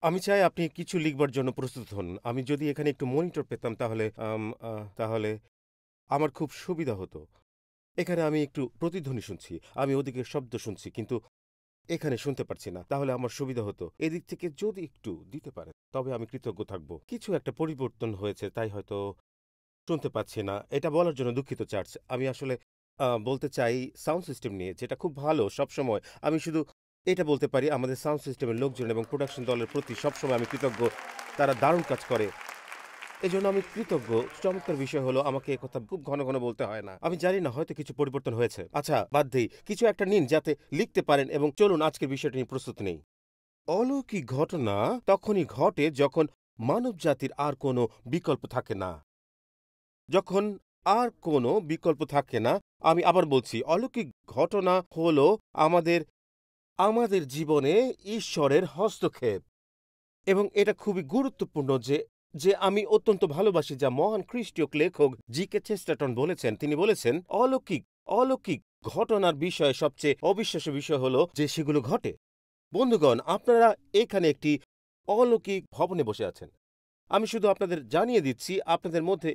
আমি চাই আপনি কিছু লিখবার জন্য প্রস্তুত হন। আমি যদি এখানে একটু মনিটর পেতাম তাহলে আমার খুব সুবিধা হতো। এখানে আমি একটু প্রতিধ্বনি শুনছি। আমি ওদিকে শব্দ শুনছি কিন্তু এখানে শুনতে পারছি না। তাহলে আমার সুবিধা হতো। এদিক থেকে যদি একটু দিতে পারেন তবে আমি কৃতজ্ঞ থাকব। কিছু একটা পরিবর্তন হয়েছে তাই হয়তো শুনতে পাচ্ছি না। এটা বলার জন্য দুঃখিত চার্চ। আমি আসলে বলতে চাই সাউন্ড সিস্টেম নিয়ে যেটা খুব ভালো সবসময়। আমি শুধু এটা বলতে পারি আমাদের সাউন্ড সিস্টেমের লোকজন এবং প্রোডাকশন দলের প্রতি সবসময় আমি কৃতজ্ঞ। তারা দারুণ কাজ করে। এজন্য আমি কৃতজ্ঞ। চমৎকার বিষয় হলো আমাকে একথা খুব ঘন, ঘন বলতে হয় না। আমি জানি না হয়তো কিছু পরিবর্তন হয়েছে। আচ্ছা বাদ দেই। কিছু একটা নিন যাতে লিখতে পারেন এবং চলুন আজকের বিষয়টা নিয়ে প্রস্তুতি নেই। অলৌকিক ঘটনা তখনই ঘটে যখন মানবজাতির আর কোনো বিকল্প থাকে না। যখন আর কোনো বিকল্প থাকে না, আমি আবার বলছি অলৌকিক ঘটনা হলো আমাদের আমাদের জীবনে ঈশ্বরের হস্তক্ষেপ। এবং এটা খুবই গুরুত্বপূর্ণ যে যে আমি অত্যন্ত ভালোবাসি যা মহান খ্রিস্টীয় লেখক জি.কে. চেস্টারটন বলেছেন। তিনি বলেছেন, অলৌকিক অলৌকিক ঘটনার বিষয়ে সবচেয়ে অবিশ্বাস্য বিষয় হলো যে সেগুলো ঘটে। বন্ধুগণ, আপনারা এখানে একটি অলৌকিক ভবনে বসে আছেন। আমি শুধু আপনাদের জানিয়ে দিচ্ছি, আপনাদের মধ্যে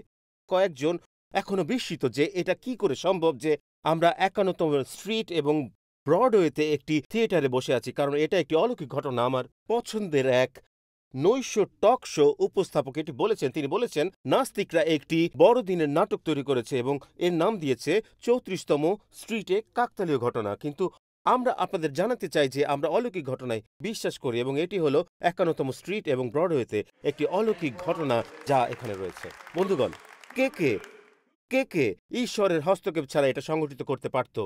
কয়েকজন এখনো বিস্মিত যে এটা কি করে সম্ভব যে আমরা ৫১তম স্ট্রিট এবং ব্রডওয়েতে একটি থিয়েটারে বসে আছি। কারণ এটা একটি অলৌকিক ঘটনা। আমার পছন্দের এক নৈশ টক শো উপস্থাপক এটি বলেছেন। তিনি বলেছেন, নাস্তিকরা একটি বড়দিনের নাটক তৈরি করেছে এবং এর নাম দিয়েছে ৩৪তম স্ট্রিটে কাকতালীয় ঘটনা। কিন্তু আমরা আপনাদের জানাতে চাই যে আমরা অলৌকিক ঘটনায় বিশ্বাস করি এবং এটি হলো ৫১তম স্ট্রিট এবং ব্রডওয়েতে একটি অলৌকিক ঘটনা যা এখানে রয়েছে। বন্ধুগণ, কে কে কে কে ঈশ্বরের হস্তক্ষেপ ছাড়া এটা সংগঠিত করতে পারত?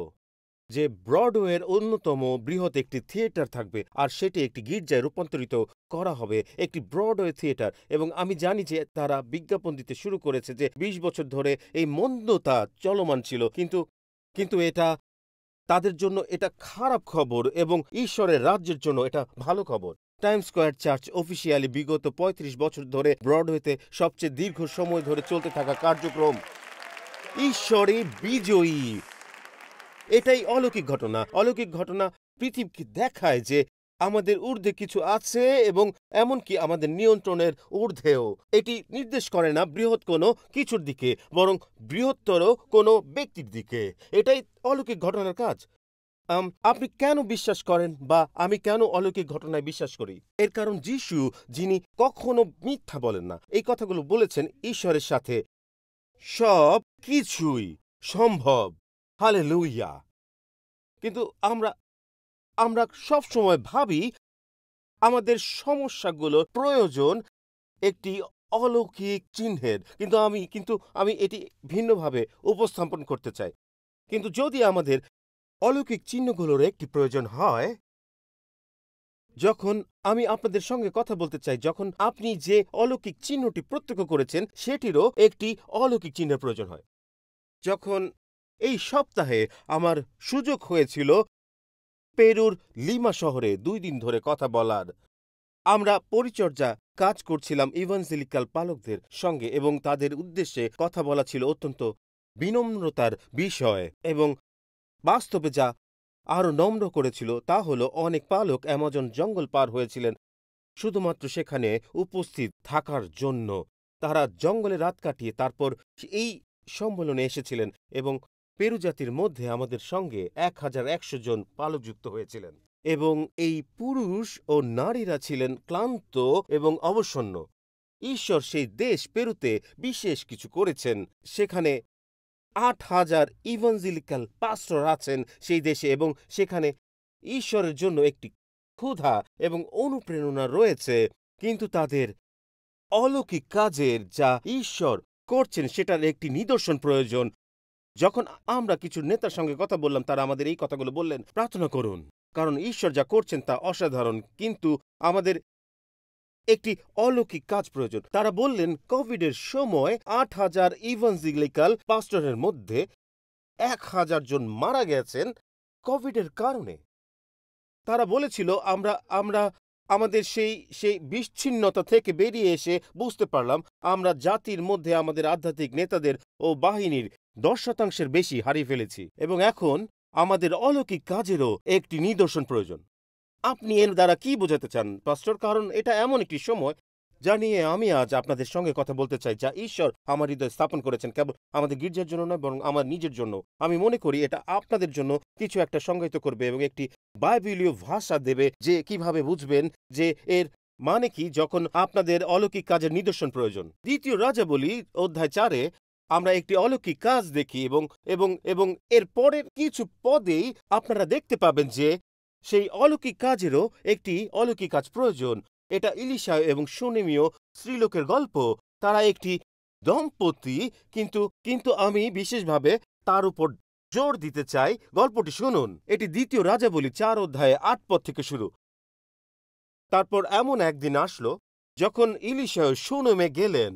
যে ব্রডওয়ের অন্যতম বৃহৎ একটি থিয়েটার থাকবে আর সেটি একটি গির্জায় রূপান্তরিত করা হবে একটি ব্রডওয়ে থিয়েটার। এবং আমি জানি যে তারা বিজ্ঞাপন দিতে শুরু করেছে যে ২০ বছর ধরে এই মন্দতা চলমান ছিল, কিন্তু এটা তাদের জন্য এটা খারাপ খবর এবং ঈশ্বরের রাজ্যের জন্য এটা ভালো খবর। টাইমস স্কয়ার চার্চ অফিসিয়ালি বিগত ৩৫ বছর ধরে ব্রডওয়েতে সবচেয়ে দীর্ঘ সময় ধরে চলতে থাকা কার্যক্রম। ঈশ্বরই বিজয়ী। এটাই অলৌকিক ঘটনা। অলৌকিক ঘটনা পৃথিবীকে দেখায় যে আমাদের ঊর্ধ্বে কিছু আছে এবং এমনকি আমাদের নিয়ন্ত্রণের ঊর্ধ্বেও। এটি নির্দেশ করে না বৃহৎ কোনো কিছুর দিকে, বরং বৃহত্তর কোনো ব্যক্তির দিকে। এটাই অলৌকিক ঘটনার কাজ। আপনি কেন বিশ্বাস করেন বা আমি কেন অলৌকিক ঘটনায় বিশ্বাস করি? এর কারণ যিশু, যিনি কখনো মিথ্যা বলেন না, এই কথাগুলো বলেছেন ঈশ্বরের সাথে সব কিছুই সম্ভব। হালেলুইয়া! কিন্তু আমরা আমরা সবসময় ভাবি আমাদের সমস্যাগুলোর প্রয়োজন একটি অলৌকিক চিহ্নের। কিন্তু আমি এটি ভিন্নভাবে উপস্থাপন করতে চাই। কিন্তু যদি আমাদের অলৌকিক চিহ্নগুলোর একটি প্রয়োজন হয়, যখন আমি আপনাদের সঙ্গে কথা বলতে চাই, যখন আপনি যে অলৌকিক চিহ্নটি প্রত্যক্ষ করেছেন সেটিরও একটি অলৌকিক চিহ্নের প্রয়োজন হয়। যখন এই সপ্তাহে আমার সুযোগ হয়েছিল পেরুর লিমা শহরে ২ দিন ধরে কথা বলার, আমরা পরিচর্যা কাজ করছিলাম ইভানজেলিক্যাল পালকদের সঙ্গে এবং তাদের উদ্দেশ্যে কথা বলা ছিল অত্যন্ত বিনম্রতার বিষয়। এবং বাস্তবে যা আরো নম্র করেছিল তা হলো অনেক পালক অ্যামাজন জঙ্গল পার হয়েছিলেন শুধুমাত্র সেখানে উপস্থিত থাকার জন্য। তারা জঙ্গলে রাত কাটিয়ে তারপর এই সম্মেলনে এসেছিলেন এবং পেরু জাতির মধ্যে আমাদের সঙ্গে ১,১০০ জন পালক যুক্ত হয়েছিলেন। এবং এই পুরুষ ও নারীরা ছিলেন ক্লান্ত এবং অবসন্ন। ঈশ্বর সেই দেশ পেরুতে বিশেষ কিছু করেছেন। সেখানে ৮,০০০ ইভানজেলিক্যাল পাস্টর আছেন সেই দেশে এবং সেখানে ঈশ্বরের জন্য একটি ক্ষুধা এবং অনুপ্রেরণা রয়েছে। কিন্তু তাদের অলৌকিক কাজের যা ঈশ্বর করছেন সেটার একটি নিদর্শন প্রয়োজন। যখন আমরা কিছু নেতার সঙ্গে কথা বললাম, তারা আমাদের এই কথাগুলো বললেন, প্রার্থনা করুন, কারণ ঈশ্বর যা করছেন তা অসাধারণ, কিন্তু আমাদের একটি অলৌকিক কাজ প্রয়োজন। তারা বললেন, কোভিডের সময় ৮,০০০ ইভানজেলিক্যাল পাস্টরের মধ্যে ১,০০০ জন মারা গেছেন কোভিডের কারণে। তারা বলেছিল, আমরা আমরা আমাদের সেই বিচ্ছিন্নতা থেকে বেরিয়ে এসে বুঝতে পারলাম আমরা জাতির মধ্যে আমাদের আধ্যাত্মিক নেতাদের ও বাহিনীর ১০% বেশি হারিয়ে ফেলেছি এবং এখন আমাদের অলৌকিক কাজেরও একটি নিদর্শন প্রয়োজন। আপনি এর দ্বারা কি বোঝাতে চান পাস্টর? কারণ এটা এমন একটি সময় যা নিয়ে আমি আজ আপনাদের সঙ্গে কথা বলতে চাই, যা ঈশ্বর আমার হৃদয়ে স্থাপন করেছেন, কেবল আমাদের গির্জার জন্য নয় বরং আমার নিজের জন্য। আমি মনে করি এটা আপনাদের জন্য কিছু একটা সংজ্ঞায়িত করবে এবং একটি বাইবেলীয় ভাষা দেবে যে কিভাবে বুঝবেন যে এর মানে কি যখন আপনাদের অলৌকিক কাজের নিদর্শন প্রয়োজন। দ্বিতীয় রাজাবলী অধ্যায় 4-এ আমরা একটি অলৌকিক কাজ দেখি এবং এবং এবং এর পরের কিছু পদেই আপনারা দেখতে পাবেন যে সেই অলৌকিক কাজেরও একটি অলৌকিক কাজ প্রয়োজন। এটা ইলিশা এবং সুনেমীয় স্ত্রীলোকের গল্প। তারা একটি দম্পতি, কিন্তু কিন্তু আমি বিশেষভাবে তার উপর জোর দিতে চাই। গল্পটি শুনুন। এটি দ্বিতীয় রাজাবলী 4 অধ্যায়ে 8 পদ থেকে শুরু। তারপর এমন একদিন আসলো যখন ইলিশা সুনেমে গেলেন।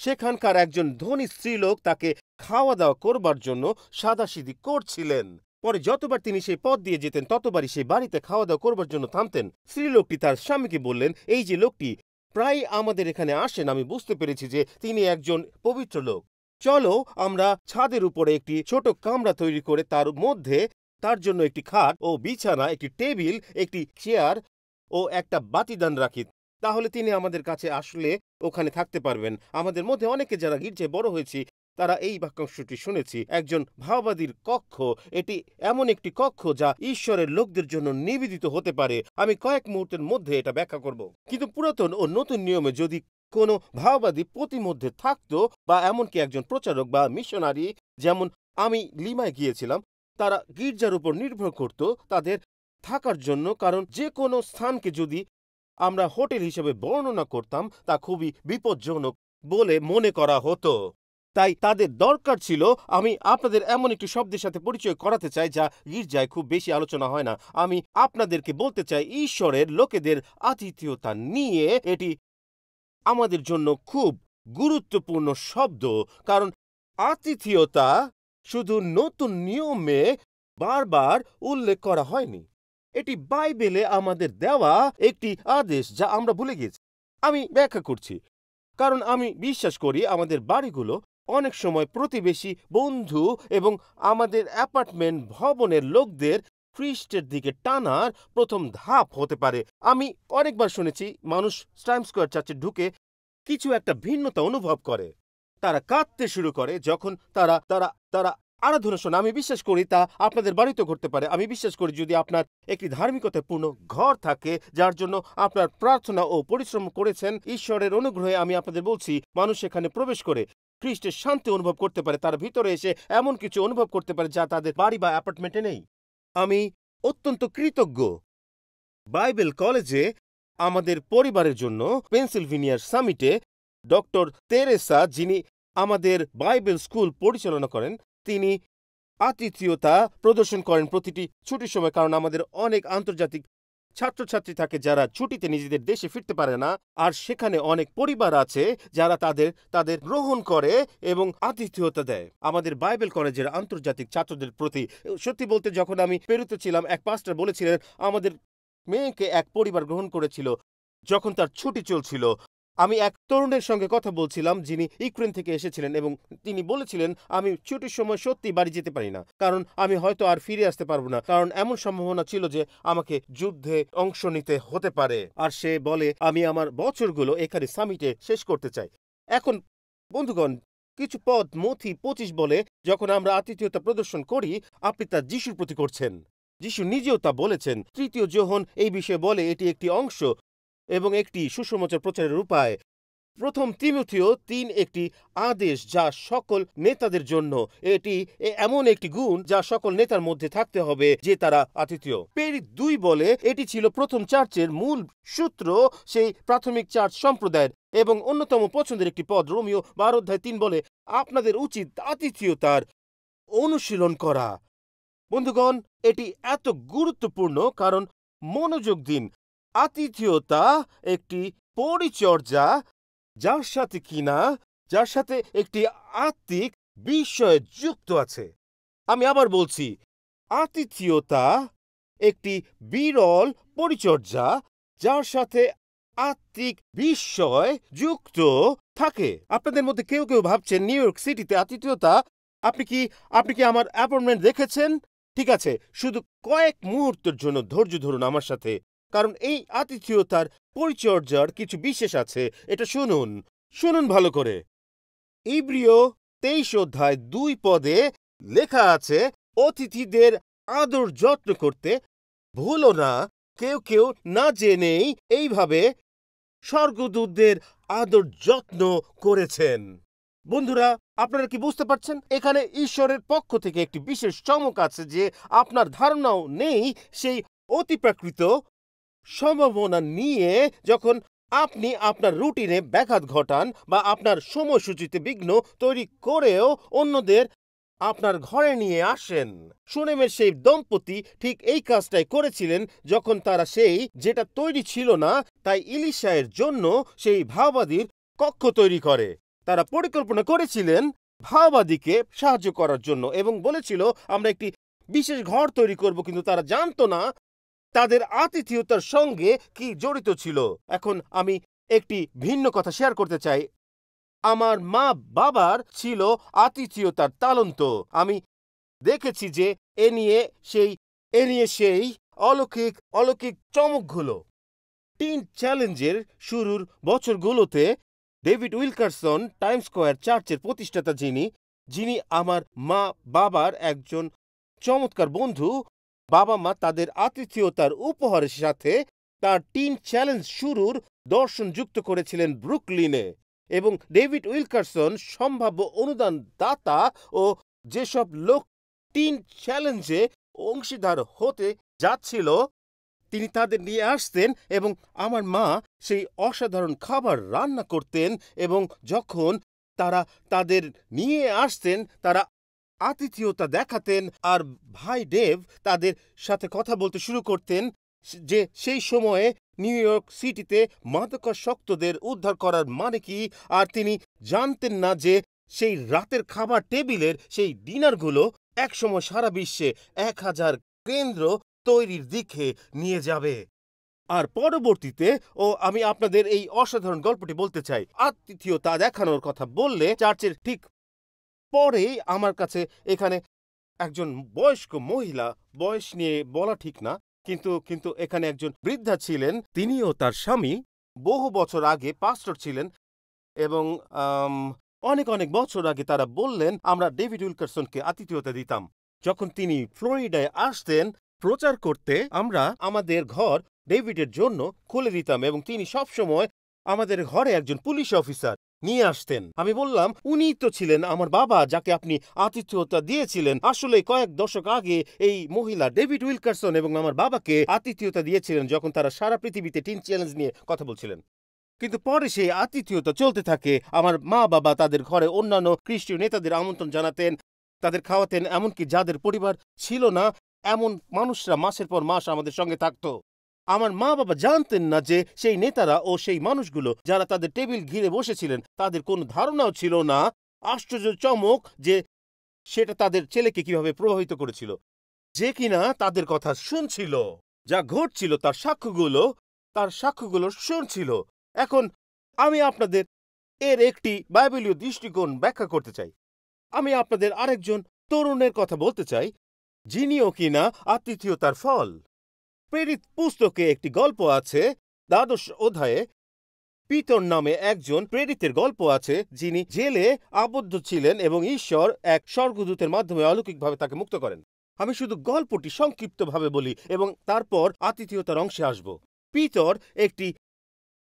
সেখানকার একজন ধনী স্ত্রীলোক তাকে খাওয়া দাওয়া করবার জন্য সাদাসিধি করছিলেন। পরে যতবার তিনি সেই পথ দিয়ে যেতেন ততবারই সেই বাড়িতে খাওয়া দাওয়া করবার জন্য থামতেন। স্ত্রীলোকটি তার স্বামীকে বললেন, এই যে লোকটি প্রায় আমাদের এখানে আসেন, আমি বুঝতে পেরেছি যে তিনি একজন পবিত্র লোক। চলো আমরা ছাদের উপরে একটি ছোট কামরা তৈরি করে তার মধ্যে তার জন্য একটি খাট ও বিছানা, একটি টেবিল, একটি চেয়ার ও একটা বাতিদান রাখি। তাহলে তিনি আমাদের কাছে আসলে ওখানে থাকতে পারবেন। আমাদের মধ্যে অনেকে যারা গির্জায় বড় হয়েছি তারা এই বাক্যাংশটি শুনেছি। একজন ভাওবাদীর কক্ষ, এটি এমন একটি কক্ষ যা ঈশ্বরের লোকদের জন্য নিবেদিত হতে পারে। আমি কয়েক মুহূর্তের মধ্যে এটা ব্যাখ্যা করব। কিন্তু পুরাতন ও নতুন নিয়মে যদি কোনো ভাওবাদী প্রতিমধ্যে থাকতো বা এমনকি একজন প্রচারক বা মিশনারি, যেমন আমি লিমায় গিয়েছিলাম, তারা গির্জার উপর নির্ভর করত তাদের থাকার জন্য, কারণ যে কোনো স্থানকে যদি আমরা হোটেল হিসেবে বর্ণনা করতাম তা খুবই বিপজ্জনক বলে মনে করা হতো। তাই তাদের দরকার ছিল। আমি আপনাদের এমন একটি শব্দের সাথে পরিচয় করাতে চাই যা গির্জায় খুব বেশি আলোচনা হয় না। আমি আপনাদেরকে বলতে চাই ঈশ্বরের লোকেদের আতিথেয়তা নিয়ে। এটি আমাদের জন্য খুব গুরুত্বপূর্ণ শব্দ, কারণ আতিথেয়তা শুধু নতুন নিয়মে বারবার উল্লেখ করা হয়নি। এটি বাইবেলে আমাদের দেওয়া একটি আদেশ যা আমরা ভুলে গেছি। আমি ব্যাখ্যা করছি, কারণ আমি বিশ্বাস করি আমাদের বাড়িগুলো অনেক সময় প্রতিবেশী, বন্ধু এবং আমাদের অ্যাপার্টমেন্ট ভবনের লোকদের খ্রিস্টের দিকে টানার প্রথম ধাপ হতে পারে। আমি অনেকবার শুনেছি মানুষ টাইম স্কয়ার চার্চে ঢুকে কিছু একটা ভিন্নতা অনুভব করে। তারা কাঁদতে শুরু করে যখন তারা তারা তারা আরাধনা শোনে। আমি বিশ্বাস করি তা আপনাদের বাড়িতেও ঘটতে পারে। আমি বিশ্বাস করি যদি আপনার একটি ধার্মিকতায় পূর্ণ ঘর থাকে যার জন্য আপনার প্রার্থনা ও পরিশ্রম করেছেন, ঈশ্বরের অনুগ্রহে আমি আপনাদের বলছি, মানুষ এখানে প্রবেশ করে খ্রিস্টের শান্তি অনুভব করতে পারে। তার ভিতরে এসে এমন কিছু অনুভব করতে পারে যা তাদের বাড়ি বা অ্যাপার্টমেন্টে নেই। আমি অত্যন্ত কৃতজ্ঞ বাইবেল কলেজে আমাদের পরিবারের জন্য পেনসিলভেনিয়ার সামিটে ডক্টর তেরেসা, যিনি আমাদের বাইবেল স্কুল পরিচালনা করেন, তিনি আতিথেয়তা প্রদর্শন করেন প্রতিটি ছুটির সময়। কারণ আমাদের অনেক আন্তর্জাতিক ছাত্রছাত্রী থাকে যারা ছুটিতে নিজেদের দেশে ফিরতে পারে না, আর সেখানে অনেক পরিবার আছে যারা তাদের গ্রহণ করে এবং আতিথেয়তা দেয় আমাদের বাইবেল কলেজের আন্তর্জাতিক ছাত্রদের প্রতি। সত্যি বলতে, যখন আমি পেরুতে ছিলাম, এক পাস্টর বলেছিলেন আমাদের মেয়েকে এক পরিবার গ্রহণ করেছিল যখন তার ছুটি চলছিল। আমি এক তরুণের সঙ্গে কথা বলছিলাম যিনি ইউক্রেন থেকে এসেছিলেন এবং তিনি বলেছিলেন, আমি ছুটির সময় সত্যি বাড়ি যেতে পারি না, কারণ আমি হয়তো আর ফিরে আসতে পারবো না, কারণ এমন সম্ভাবনা ছিল যে আমাকে যুদ্ধে অংশ নিতে হতে পারে। আর সে বলে, আমি আমার বছরগুলো এখানে সামিটে শেষ করতে চাই। এখন বন্ধুগণ, কিছু পদ মথি 25 বলে, যখন আমরা আতিথেয়তা প্রদর্শন করি আপনি তা যিশুর প্রতি করছেন। যিশু নিজেও তা বলেছেন। তৃতীয় যোহন এই বিষয়ে বলে এটি একটি অংশ এবং একটি সুসমাচার প্রচারের উপায়। প্রথম তিমথিও 3 একটি আদেশ যা সকল নেতাদের জন্য। এটি এমন একটি গুণ যা সকল নেতার মধ্যে থাকতে হবে যে তারা আতিথেয়। পেরি 2 বলে এটি ছিল প্রথম চার্চের মূল সূত্র, সেই প্রাথমিক চার্চ সম্প্রদায়ের এবং অন্যতম পছন্দের একটি পদ। রোমিও 12 অধ্যায় 3 বলে আপনাদের উচিত আতিথেয়তার অনুশীলন করা। বন্ধুগণ, এটি এত গুরুত্বপূর্ণ কারণ মনোযোগ দিন, আতিথেয়তা একটি পরিচর্যা যার সাথে একটি আত্মিক বিষয় যুক্ত আছে। আমি আবার বলছি, আতিথেয়তা একটি বিরল পরিচর্যা যার সাথে আত্মিক বিষয় যুক্ত থাকে। আপনাদের মধ্যে কেউ কেউ ভাবছেন নিউ ইয়র্ক সিটিতে আতিথেয়তা। আপনি কি আমার অ্যাপয়েন্টমেন্ট দেখেছেন? ঠিক আছে, শুধু কয়েক মুহূর্তের জন্য ধৈর্য ধরুন আমার সাথে, কারণ এই আতিথেয়তার পরিচর্যার কিছু বিশেষ আছে। এটা শুনুন, শুনুন ভালো করে। ইব্রিয় 23 অধ্যায় 2 পদে লেখা আছে, অতিথিদের আদর যত্ন করতে ভুলো না। কেউ কেউ না জেনেই এইভাবে স্বর্গদূতদের আদর যত্ন করেছেন। বন্ধুরা, আপনারা কি বুঝতে পারছেন? এখানে ঈশ্বরের পক্ষ থেকে একটি বিশেষ চমক আছে যে আপনার ধারণাও নেই। সেই অতিপ্রাকৃত সম্ভাবনা নিয়ে যখন আপনি আপনার রুটিনে ব্যাঘাত ঘটান বা আপনার সময়সূচিতে বিঘ্ন তৈরি করেও অন্যদের আপনার ঘরে নিয়ে আসেন। সুনেমের সেই দম্পতি ঠিক এই কাজটাই করেছিলেন যখন তারা সেই যেটা তৈরি ছিল না তাই ইলিশায়ের জন্য সেই ভাওবাদীর কক্ষ তৈরি করে। তারা পরিকল্পনা করেছিলেন ভাওবাদীকে সাহায্য করার জন্য এবং বলেছিল আমরা একটি বিশেষ ঘর তৈরি করব, কিন্তু তারা জানতো না তাদের আতিথেয়তার সঙ্গে কি জড়িত ছিল। এখন আমি একটি ভিন্ন কথা শেয়ার করতে চাই। আমার মা বাবার ছিল আতিথেয়তার তালন্ত। আমি দেখেছি যে এ নিয়ে সেই অলৌকিক চমকগুলো। টিন চ্যালেঞ্জের শুরুর বছরগুলোতে ডেভিড উইলকারসন টাইম স্কোয়ার চার্চের প্রতিষ্ঠাতা, যিনি আমার মা বাবার একজন চমৎকার বন্ধু, বাবা মা তাদের আতিথেয়তার উপহারের সাথে তার টিন চ্যালেঞ্জ শুরুর দর্শন যুক্ত করেছিলেন ব্রুকলিনে। এবং ডেভিড উইলকারসন সম্ভাব্য অনুদান দাতা ও যেসব লোক টিন চ্যালেঞ্জে অংশীদার হতে যাচ্ছিল তিনি তাদের নিয়ে আসতেন এবং আমার মা সেই অসাধারণ খাবার রান্না করতেন। এবং যখন তারা তাদের নিয়ে আসতেন তারা আতিথেয়তা দেখাতেন আর ভাই ডেভ তাদের সাথে কথা বলতে শুরু করতেন যে সেই সময়ে নিউ ইয়র্ক সিটিতে মাদকাসক্তদের উদ্ধার করার মানে কি। আর তিনি জানতেন না যে সেই রাতের খাবার টেবিলের সেই ডিনারগুলো একসময় সারা বিশ্বে 1000 কেন্দ্র তৈরির দিকে নিয়ে যাবে। আর পরবর্তীতে আমি আপনাদের এই অসাধারণ গল্পটি বলতে চাই। আতিথেয়তা দেখানোর কথা বললে চার্চের ঠিক পরেই আমার কাছে এখানে একজন বয়স্ক মহিলা, বয়স নিয়ে বলা ঠিক না, কিন্তু এখানে একজন বৃদ্ধা ছিলেন। তিনিও তার স্বামী বহু বছর আগে পাস্টর ছিলেন এবং অনেক বছর আগে তারা বললেন আমরা ডেভিড উইলকারসনকে আতিথেয়তা দিতাম। যখন তিনি ফ্লোরিডায় আসতেন প্রচার করতে, আমরা আমাদের ঘর ডেভিডের জন্য খুলে দিতাম এবং তিনি সবসময় আমাদের ঘরে একজন পুলিশ অফিসার নিয়ে আসতেন। আমি বললাম, উনি তো ছিলেন আমার বাবা যাকে আপনি আতিথেয়তা দিয়েছিলেন। আসলে কয়েক দশক আগে এই মহিলা ডেভিড উইলকারসন এবং আমার বাবাকে আতিথেয়তা দিয়েছিলেন যখন তারা সারা পৃথিবীতে টিন চ্যালেঞ্জ নিয়ে কথা বলছিলেন। কিন্তু পরে সেই আতিথেয়তা চলতে থাকে। আমার মা বাবা তাদের ঘরে অন্যান্য খ্রিস্টীয় নেতাদের আমন্ত্রণ জানাতেন, তাদের খাওয়াতেন, এমনকি যাদের পরিবার ছিল না এমন মানুষরা মাসের পর মাস আমাদের সঙ্গে থাকতো। আমার মা বাবা জানতেন না যে সেই নেতারা ও সেই মানুষগুলো যারা তাদের টেবিল ঘিরে বসেছিলেন তাদের কোনো ধারণাও ছিল না, আশ্চর্য চমক, যে সেটা তাদের ছেলেকে কিভাবে প্রভাবিত করেছিল, যে কিনা তাদের কথা শুনছিল, যা ঘটছিল তার সাক্ষ্যগুলো শুনছিল। এখন আমি আপনাদের এর একটি বাইবেলীয় দৃষ্টিকোণ ব্যাখ্যা করতে চাই। আমি আপনাদের আরেকজন তরুণের কথা বলতে চাই যিনিও কিনা আতিথেয়তার ফল। প্রেরিত পুস্তকে একটি গল্প আছে, 12 অধ্যায়ে পিতর নামে একজন প্রেরিতের গল্প আছে যিনি জেলে আবদ্ধ ছিলেন এবং ঈশ্বর এক স্বর্গদূতের মাধ্যমে অলৌকিকভাবে তাকে মুক্ত করেন। আমি শুধু গল্পটি সংক্ষিপ্তভাবে বলি এবং তারপর আতিথেয়তার অংশে আসব। পিতর একটি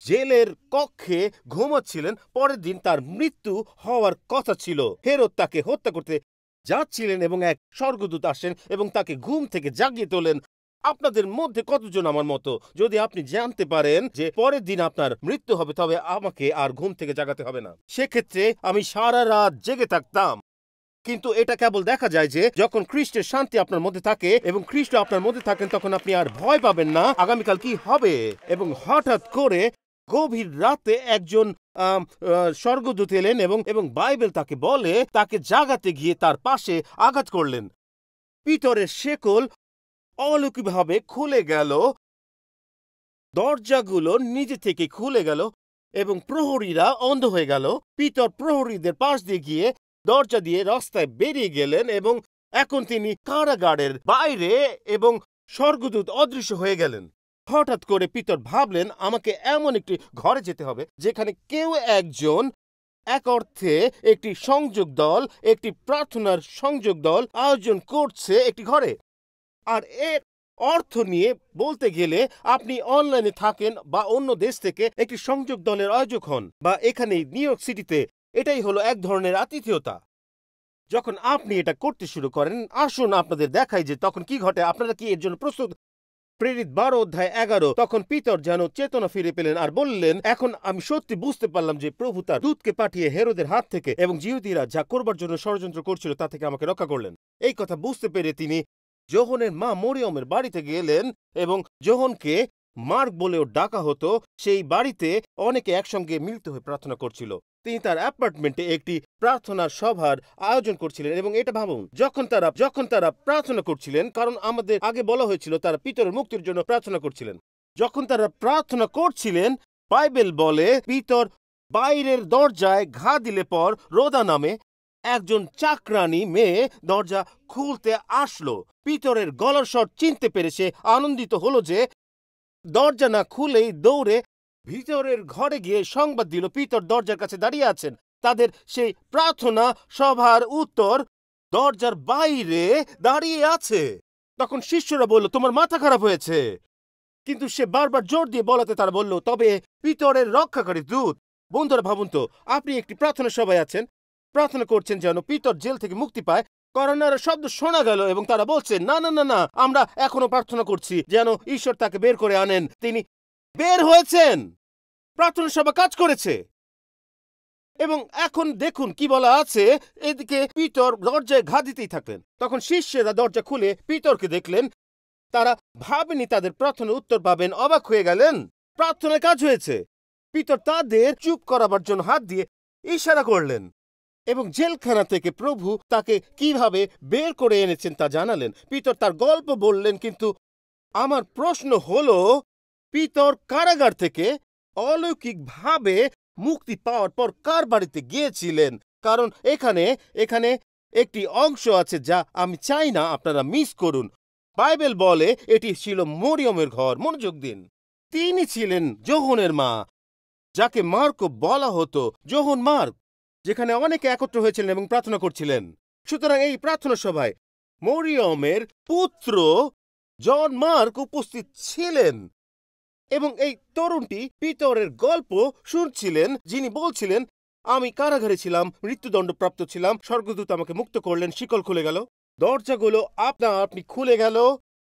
জেলের কক্ষে ঘুমাচ্ছিলেন। পরের দিন তার মৃত্যু হওয়ার কথা ছিল। হেরোদ তাকে হত্যা করতে যাচ্ছিলেন এবং এক স্বর্গদূত আসেন এবং তাকে ঘুম থেকে জাগিয়ে তোলেন। আপনাদের মধ্যে কতজন আমার মতো, যদি আপনি জানতে পারেন যে পরের দিন আপনার মৃত্যু হবে, তবে আমাকে আর ঘুম থেকে জাগাতে হবে না? সেক্ষেত্রে আমি সারা রাত জেগে থাকতাম। কিন্তু এটা কেবল দেখা যায় যে যখন খ্রিস্টের শান্তি আপনার মধ্যে থাকে এবং খ্রিস্ট আপনার মধ্যে থাকেন তখন আপনি আর ভয় পাবেন না আগামীকাল কি হবে। এবং হঠাৎ করে গভীর রাতে একজন স্বর্গদূত এলেন এবং বাইবেল তাকে বলে তাকে জাগাতে গিয়ে তার পাশে আঘাত করলেন। পিতরের শেকল অলৌকিকভাবে খুলে গেল, দরজাগুলো নিজে থেকে খুলে গেল এবং প্রহরীরা অন্ধ হয়ে গেল। পিতর প্রহরীদের পাশ দিয়ে গিয়ে দরজা দিয়ে রাস্তায় বেরিয়ে গেলেন এবং এখন তিনি কারাগারের বাইরে এবং স্বর্গদূত অদৃশ্য হয়ে গেলেন। হঠাৎ করে পিতর ভাবলেন, আমাকে এমন একটি ঘরে যেতে হবে যেখানে কেউ একজন এক অর্থে একটি সংযোগ দল, একটি প্রার্থনার সংযোগ দল আয়োজন করছে একটি ঘরে। আর এর অর্থ নিয়ে বলতে গেলে আপনি অনলাইনে থাকেন বা অন্য দেশ থেকে একটি সংযোগ দলের আয়োজক হন, বা এখানে নিউ ইয়র্ক সিটিতে এটাই হলো এক ধরনের আতিথেয়তা। যখন আপনি এটা করতে শুরু করেন, আসুন আপনাদের দেখাই যে তখন কি ঘটে। আপনারা কি এর জন্য প্রস্তুত? প্রেরিত 12:11। তখন পিতর যেন চেতনা ফিরে পেলেন আর বললেন, এখন আমি সত্যি বুঝতে পারলাম যে প্রভু তার দূতকে পাঠিয়ে হেরোদের হাত থেকে এবং জিহুদীরা যা করবার জন্য ষড়যন্ত্র করছিল তা থেকে আমাকে রক্ষা করলেন। এই কথা বুঝতে পেরে তিনি যোহনের মা মরিয়মের বাড়িতে গেলেন, এবং যোহনকে মার্ক বলেও ডাকা হতো। সেই বাড়িতে অনেকে একসঙ্গে মিলিত হয়ে প্রার্থনা করছিল। তিনি তার অ্যাপার্টমেন্টে একটি প্রার্থনা সভার আয়োজন করছিলেন। এবং এটা ভাবুন, যখন তারা প্রার্থনা করছিলেন, কারণ আমাদের আগে বলা হয়েছিল তারা পিতরের মুক্তির জন্য প্রার্থনা করছিলেন। যখন তারা প্রার্থনা করছিলেন, বাইবেল বলে পিতর বাইরের দরজায় ঘা দিলে পর রোদা নামে একজন চাকরানী মেয়ে দরজা খুলতে আসলো। পিতরের গলার স্বর চিনতে পেরে সে আনন্দিত হলো যে দরজা না খুলেই দৌড়ে ভিতরের ঘরে গিয়ে সংবাদ দিল পিতর দরজার কাছে দাঁড়িয়ে আছেন। তাদের সেই প্রার্থনা সভার উত্তর দরজার বাইরে দাঁড়িয়ে আছে। তখন শিষ্যরা বলল, তোমার মাথা খারাপ হয়েছে। কিন্তু সে বারবার জোর দিয়ে বলাতে তারা বলল, তবে পিতরের রক্ষাকারী দূত। বন্ধুরা ভাবুন তো, আপনি একটি প্রার্থনা সভায় আছেন, প্রার্থনা করছেন যেন পিতর জেল থেকে মুক্তি পায়। করোনার শব্দ শোনা গেল এবং তারা বলছে, না না না না, আমরা এখনো প্রার্থনা করছি যেন ঈশ্বর তাকে বের করে আনেন। তিনি বের হয়েছেন, প্রার্থনা সভা কাজ করেছে। এবং এখন দেখুন কি বলা আছে, এদিকে পিতর দরজায় ঘা দিতেই থাকলেন। তখন শিষ্যেরা দরজা খুলে পিতরকে দেখলেন। তারা ভাবেনি তাদের প্রার্থনার উত্তর পাবেন, অবাক হয়ে গেলেন। প্রার্থনায় কাজ হয়েছে। পিতর তাদের চুপ করাবার জন্য হাত দিয়ে ইশারা করলেন এবং জেলখানা থেকে প্রভু তাকে কিভাবে বের করে এনেছেন তা জানালেন। পিতর তার গল্প বললেন। কিন্তু আমার প্রশ্ন হলো, পিতর কারাগার থেকে অলৌকিকভাবে মুক্তি পাওয়ার পর কার বাড়িতে গিয়েছিলেন? কারণ এখানে একটি অংশ আছে যা আমি চাই না আপনারা মিস করুন। বাইবেল বলে এটি ছিল মরিয়মের ঘর। মনোযোগ দিন। তিনি ছিলেন যোহনের মা, যাকে মার্কও বলা হতো। যোহন মার্ক, যেখানে অনেকে একত্র হয়েছিলেন এবং প্রার্থনা করছিলেন। সুতরাং এই প্রার্থনা সভায় মরিয়মের পুত্র জন মার্ক উপস্থিত ছিলেন এবং এই তরুণটি পিতরের গল্প শুনছিলেন, যিনি বলছিলেন, আমি কারাগারে ছিলাম, মৃত্যুদণ্ডপ্রাপ্ত ছিলাম, স্বর্গদূত আমাকে মুক্ত করলেন, শিকল খুলে গেল, দরজাগুলো আপনি খুলে গেল,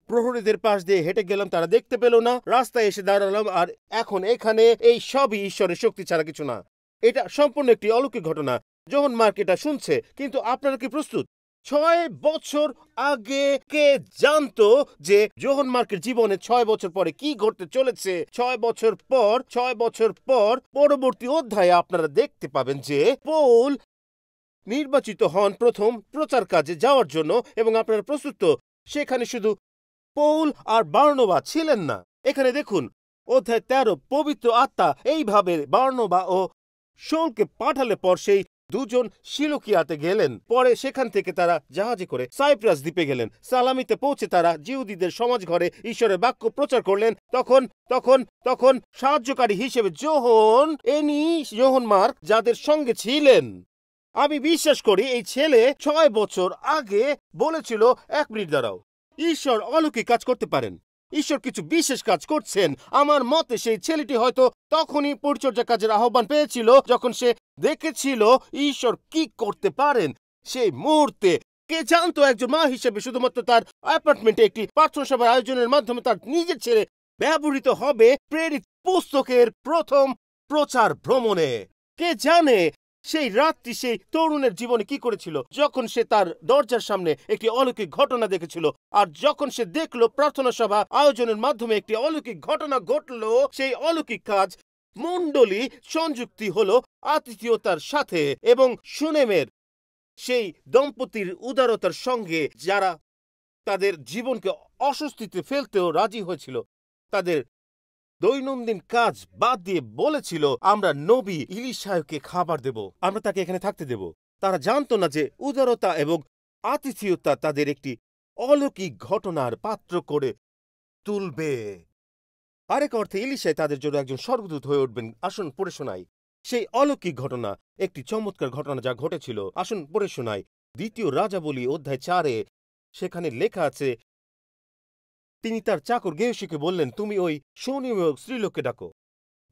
প্রহরীদের পাশ দিয়ে হেঁটে গেলাম, তারা দেখতে পেল না, রাস্তায় এসে দাঁড়ালাম, আর এখন এখানে এই সবই ঈশ্বরের শক্তি ছাড়া কিছু না। এটা সম্পূর্ণ একটি অলৌকিক ঘটনা। যোহন মার্ক এটা শুনছে। কিন্তু আপনারা কি প্রস্তুত? 6 বছর আগে কে জানতো যে যোহন মার্কের জীবনে 6 বছর পরে কি ঘটতে চলেছে? 6 বছর পর পরবর্তী অধ্যায়ে আপনারা দেখতে পাবেন যে পৌল নির্বাচিত হন প্রথম প্রচার কাজে যাওয়ার জন্য। এবং আপনারা প্রস্তুত? সেখানে শুধু পৌল আর বার্নবা ছিলেন না। এখানে দেখুন অধ্যায় 13, পবিত্র আত্মা এইভাবে বার্নবা ও শৌলকে পাঠালে পর সেই দুজন সিলুকিয়াতে গেলেন। পরে সেখান থেকে তারা জাহাজে করে সাইপ্রাস দ্বীপে গেলেন। সালামিতে পৌঁছে তারা জিহুদীদের সমাজ ঘরে ঈশ্বরের বাক্য প্রচার করলেন। তখন সাহায্যকারী হিসেবে যোহন মার্ক যাদের সঙ্গে ছিলেন। আমি বিশ্বাস করি এই ছেলে 6 বছর আগে বলেছিল, 1 মিনিট দাঁড়াও, ঈশ্বর অলৌকিক কাজ করতে পারেন, ঈশ্বর কিছু বিশেষ কাজ করছেন। আমার মতে সেই ছেলেটি হয়তো তখনই পরিচর্যা কাজের আহ্বান পেয়েছিল, যখন সে দেখেছিল ঈশ্বর কি করতে পারেন সেই মুহূর্তে। কে জানতো একজন মা হিসেবে শুধুমাত্র তার অ্যাপার্টমেন্টে একটি প্রার্থনা সভার আয়োজনের মাধ্যমে তার নিজের ছেলে ব্যবহৃত হবে প্রেরিত পুস্তকের প্রথম প্রচার ভ্রমণে। কে জানে সেই রাতটি সেই তরুণের জীবনে কি করেছিল, যখন সে তার দরজার সামনে একটি অলৌকিক ঘটনা দেখেছিল। আর যখন সে দেখলো প্রার্থনা সভা আয়োজনের মাধ্যমে একটি অলৌকিক ঘটনা ঘটলো, সেই অলৌকিক কাজ মণ্ডলী সংযুক্তি হলো আতিথেয়তার সাথে এবং সুনেমের সেই দম্পতির উদারতার সঙ্গে, যারা তাদের জীবনকে অস্বস্তিতে ফেলতেও রাজি হয়েছিল। তাদের দৈনন্দিন কাজ বাদ দিয়ে বলেছিল, আমরা নবী ইলিশাকে খাবার দেব, আমরা তাকে এখানে থাকতে দেব। তারা জানতো না যে উদারতা এবং আতিথেয়তা তাদের একটি অলৌকিক ঘটনার পাত্র করে তুলবে। আরেক অর্থে ইলিশাই তাদের জন্য একজন স্বর্গদূত হয়ে উঠবেন। আসুন পড়ে শোনাই সেই অলৌকিক ঘটনা, একটি চমৎকার ঘটনা যা ঘটেছিল। আসুন পড়ে শোনাই ২য় রাজাবলী অধ্যায় ৪-এ। সেখানে লেখা আছে, তিনি তার চাকর গেহসীকে বললেন, তুমি ওই সুনিয়মী স্ত্রীলোককে ডাকো।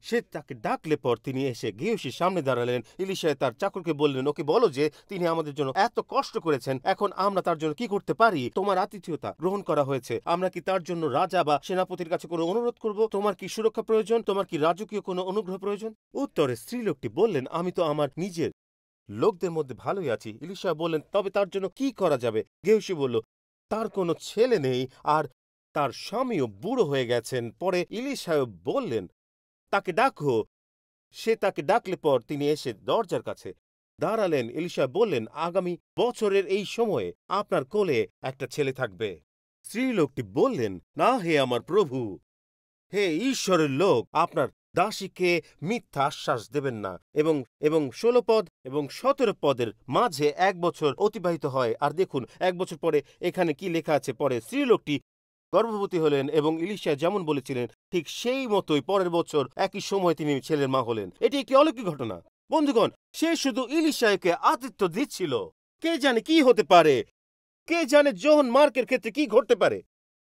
সে তাকে ডাকলে পর তিনি এসে গেহসীর সামনে দাঁড়ালেন। ইলিশাই তার চাকরকে বললেন, ওকে বলো যে তিনি আমাদের জন্য এত কষ্ট করেছেন, এখন আমরা তার জন্য কি করতে পারি? তোমার আতিথেয়তা গ্রহণ করা হয়েছে, আমরা কি তার জন্য রাজা বা সেনাপতির কাছে কোনো অনুরোধ করব? তোমার কি সুরক্ষা প্রয়োজন? তোমার কি রাজকীয় কোনো অনুগ্রহ প্রয়োজন? উত্তরে স্ত্রীলোকটি বললেন, আমি তো আমার নিজের লোকদের মধ্যে ভালোই আছি। ইলিশা বললেন, তবে তার জন্য কি করা যাবে? গেহসী বলল, তার কোনো ছেলে নেই, আর তার স্বামীও বুড়ো হয়ে গেছেন। পরে ইলিশাও বললেন, তাকে ডাকো। সে তাকে ডাকলে পর তিনি এসে দরজার কাছে দাঁড়ালেন। ইলিশা বললেন, আগামী বছরের এই সময়ে আপনার কোলে একটা ছেলে থাকবে। স্ত্রীলোকটি বললেন, না হে আমার প্রভু, হে ঈশ্বরের লোক, আপনার দাসীকে মিথ্যা আশ্বাস দেবেন না। এবং ১৬ পদ এবং ১৭ পদের মাঝে ১ বছর অতিবাহিত হয়। আর দেখুন ১ বছর পরে এখানে কি লেখা আছে। পরে স্ত্রীলোকটি গর্ভবতী হলেন এবং ইলিশা যেমন বলেছিলেন ঠিক সেই মতোই পরের বছর একই সময় তিনি ছেলের মা হলেন। এটি একটি অলৌকিক ঘটনা। বন্ধুগণ, সে শুধু ইলিশাকে আতিথ্য দিচ্ছিল। কে জানে কি হতে পারে? কে জানে যোহন মার্কের ক্ষেত্রে কি ঘটতে পারে?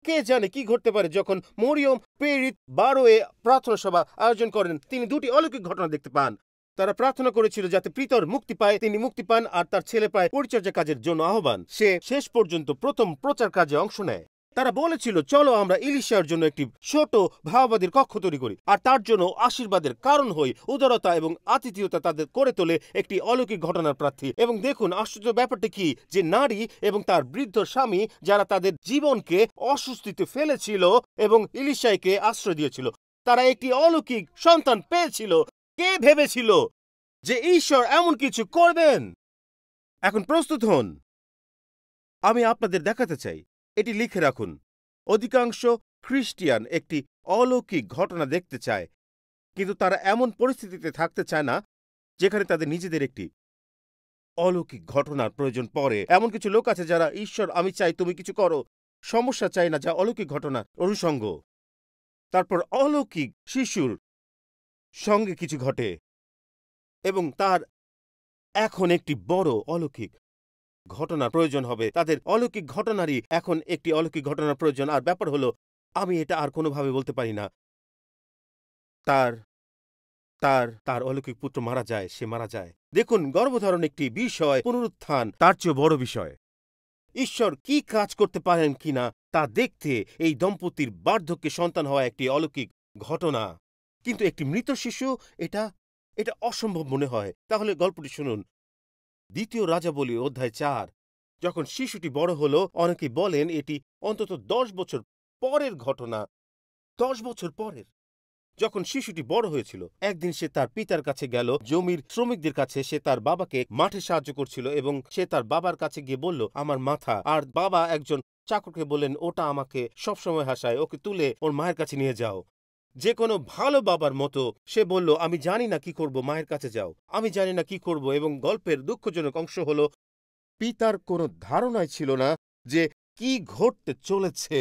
কে জানে কি ঘটতে পারে যখন মরিয়ম প্রেরিত ১২-এ প্রার্থনা সভা আয়োজন করেন? তিনি দুটি অলৌকিক ঘটনা দেখতে পান। তারা প্রার্থনা করেছিল যাতে প্রিতর মুক্তি পায়, তিনি মুক্তি পান, আর তার ছেলে পায় পরিচর্যা কাজের জন্য আহ্বান। সে শেষ পর্যন্ত প্রথম প্রচার কাজে অংশ নেয়। তারা বলেছিল, চলো আমরা ইলিশার জন্য একটি ছোট ভাওবাদীর কক্ষ তৈরি করি, আর তার জন্য আশীর্বাদের কারণ হই। উদারতা এবং আতিথেয়তা তাদের করে তোলে একটি অলৌকিক ঘটনার প্রার্থী। এবং দেখুন আশ্চর্য ব্যাপারটি কি, যে নারী এবং তার বৃদ্ধ স্বামী, যারা তাদের জীবনকে অস্বস্তিতে ফেলেছিল এবং ইলিশাকে আশ্রয় দিয়েছিল, তারা একটি অলৌকিক সন্তান পেয়েছিল। কে ভেবেছিল যে ঈশ্বর এমন কিছু করবেন? এখন প্রস্তুত হন, আমি আপনাদের দেখাতে চাই। এটি লিখে রাখুন। অধিকাংশ খ্রিস্টিয়ান একটি অলৌকিক ঘটনা দেখতে চায়, কিন্তু তারা এমন পরিস্থিতিতে থাকতে চায় না যেখানে তাদের নিজেদের একটি অলৌকিক ঘটনার প্রয়োজন পড়ে। এমন কিছু লোক আছে যারা, ঈশ্বর আমি চাই তুমি কিছু করো, সমস্যা চাই না, যা অলৌকিক ঘটনার অনুষঙ্গ। তারপর অলৌকিক শিশুর সঙ্গে কিছু ঘটে এবং তার এখন একটি বড় অলৌকিক ঘটনার প্রয়োজন হবে। তাদের অলৌকিক ঘটনারই এখন একটি অলৌকিক ঘটনার প্রয়োজন। আর ব্যাপার হলো, আমি এটা আর কোনোভাবে বলতে পারি না। তার তার তার অলৌকিক পুত্র মারা যায়, সে মারা যায়। দেখুন, গর্ভধারণ একটি বিষয়, পুনরুত্থান তার চেয়ে বড় বিষয়। ঈশ্বর কি কাজ করতে পারেন কিনা তা দেখতে এই দম্পতির বার্ধক্যে সন্তান হওয়া একটি অলৌকিক ঘটনা। কিন্তু একটি মৃত শিশু, এটা এটা অসম্ভব মনে হয়। তাহলে গল্পটি শুনুন। ২য় রাজাবলী অধ্যায় ৪। যখন শিশুটি বড় হলো, অনেকে বলেন এটি অন্তত ১০ বছর পরের ঘটনা। ১০ বছর পরের। যখন শিশুটি বড় হয়েছিল, একদিন সে তার পিতার কাছে গেল, জমির শ্রমিকদের কাছে। সে তার বাবাকে মাঠে সাহায্য করছিল এবং সে তার বাবার কাছে গিয়ে বলল, আমার মাথা। আর বাবা একজন চাকরকে বললেন, ওটা আমাকে সবসময় হাসায়, ওকে তুলে ওর মায়ের কাছে নিয়ে যাও। যে কোনো ভালো বাবার মতো সে বলল, আমি জানি না কি করব, মায়ের কাছে যাও, আমি জানি না কি করব। এবং গল্পের দুঃখজনক অংশ হলো, পিতার কোনো ধারণাই ছিল না যে কি ঘটতে চলেছে।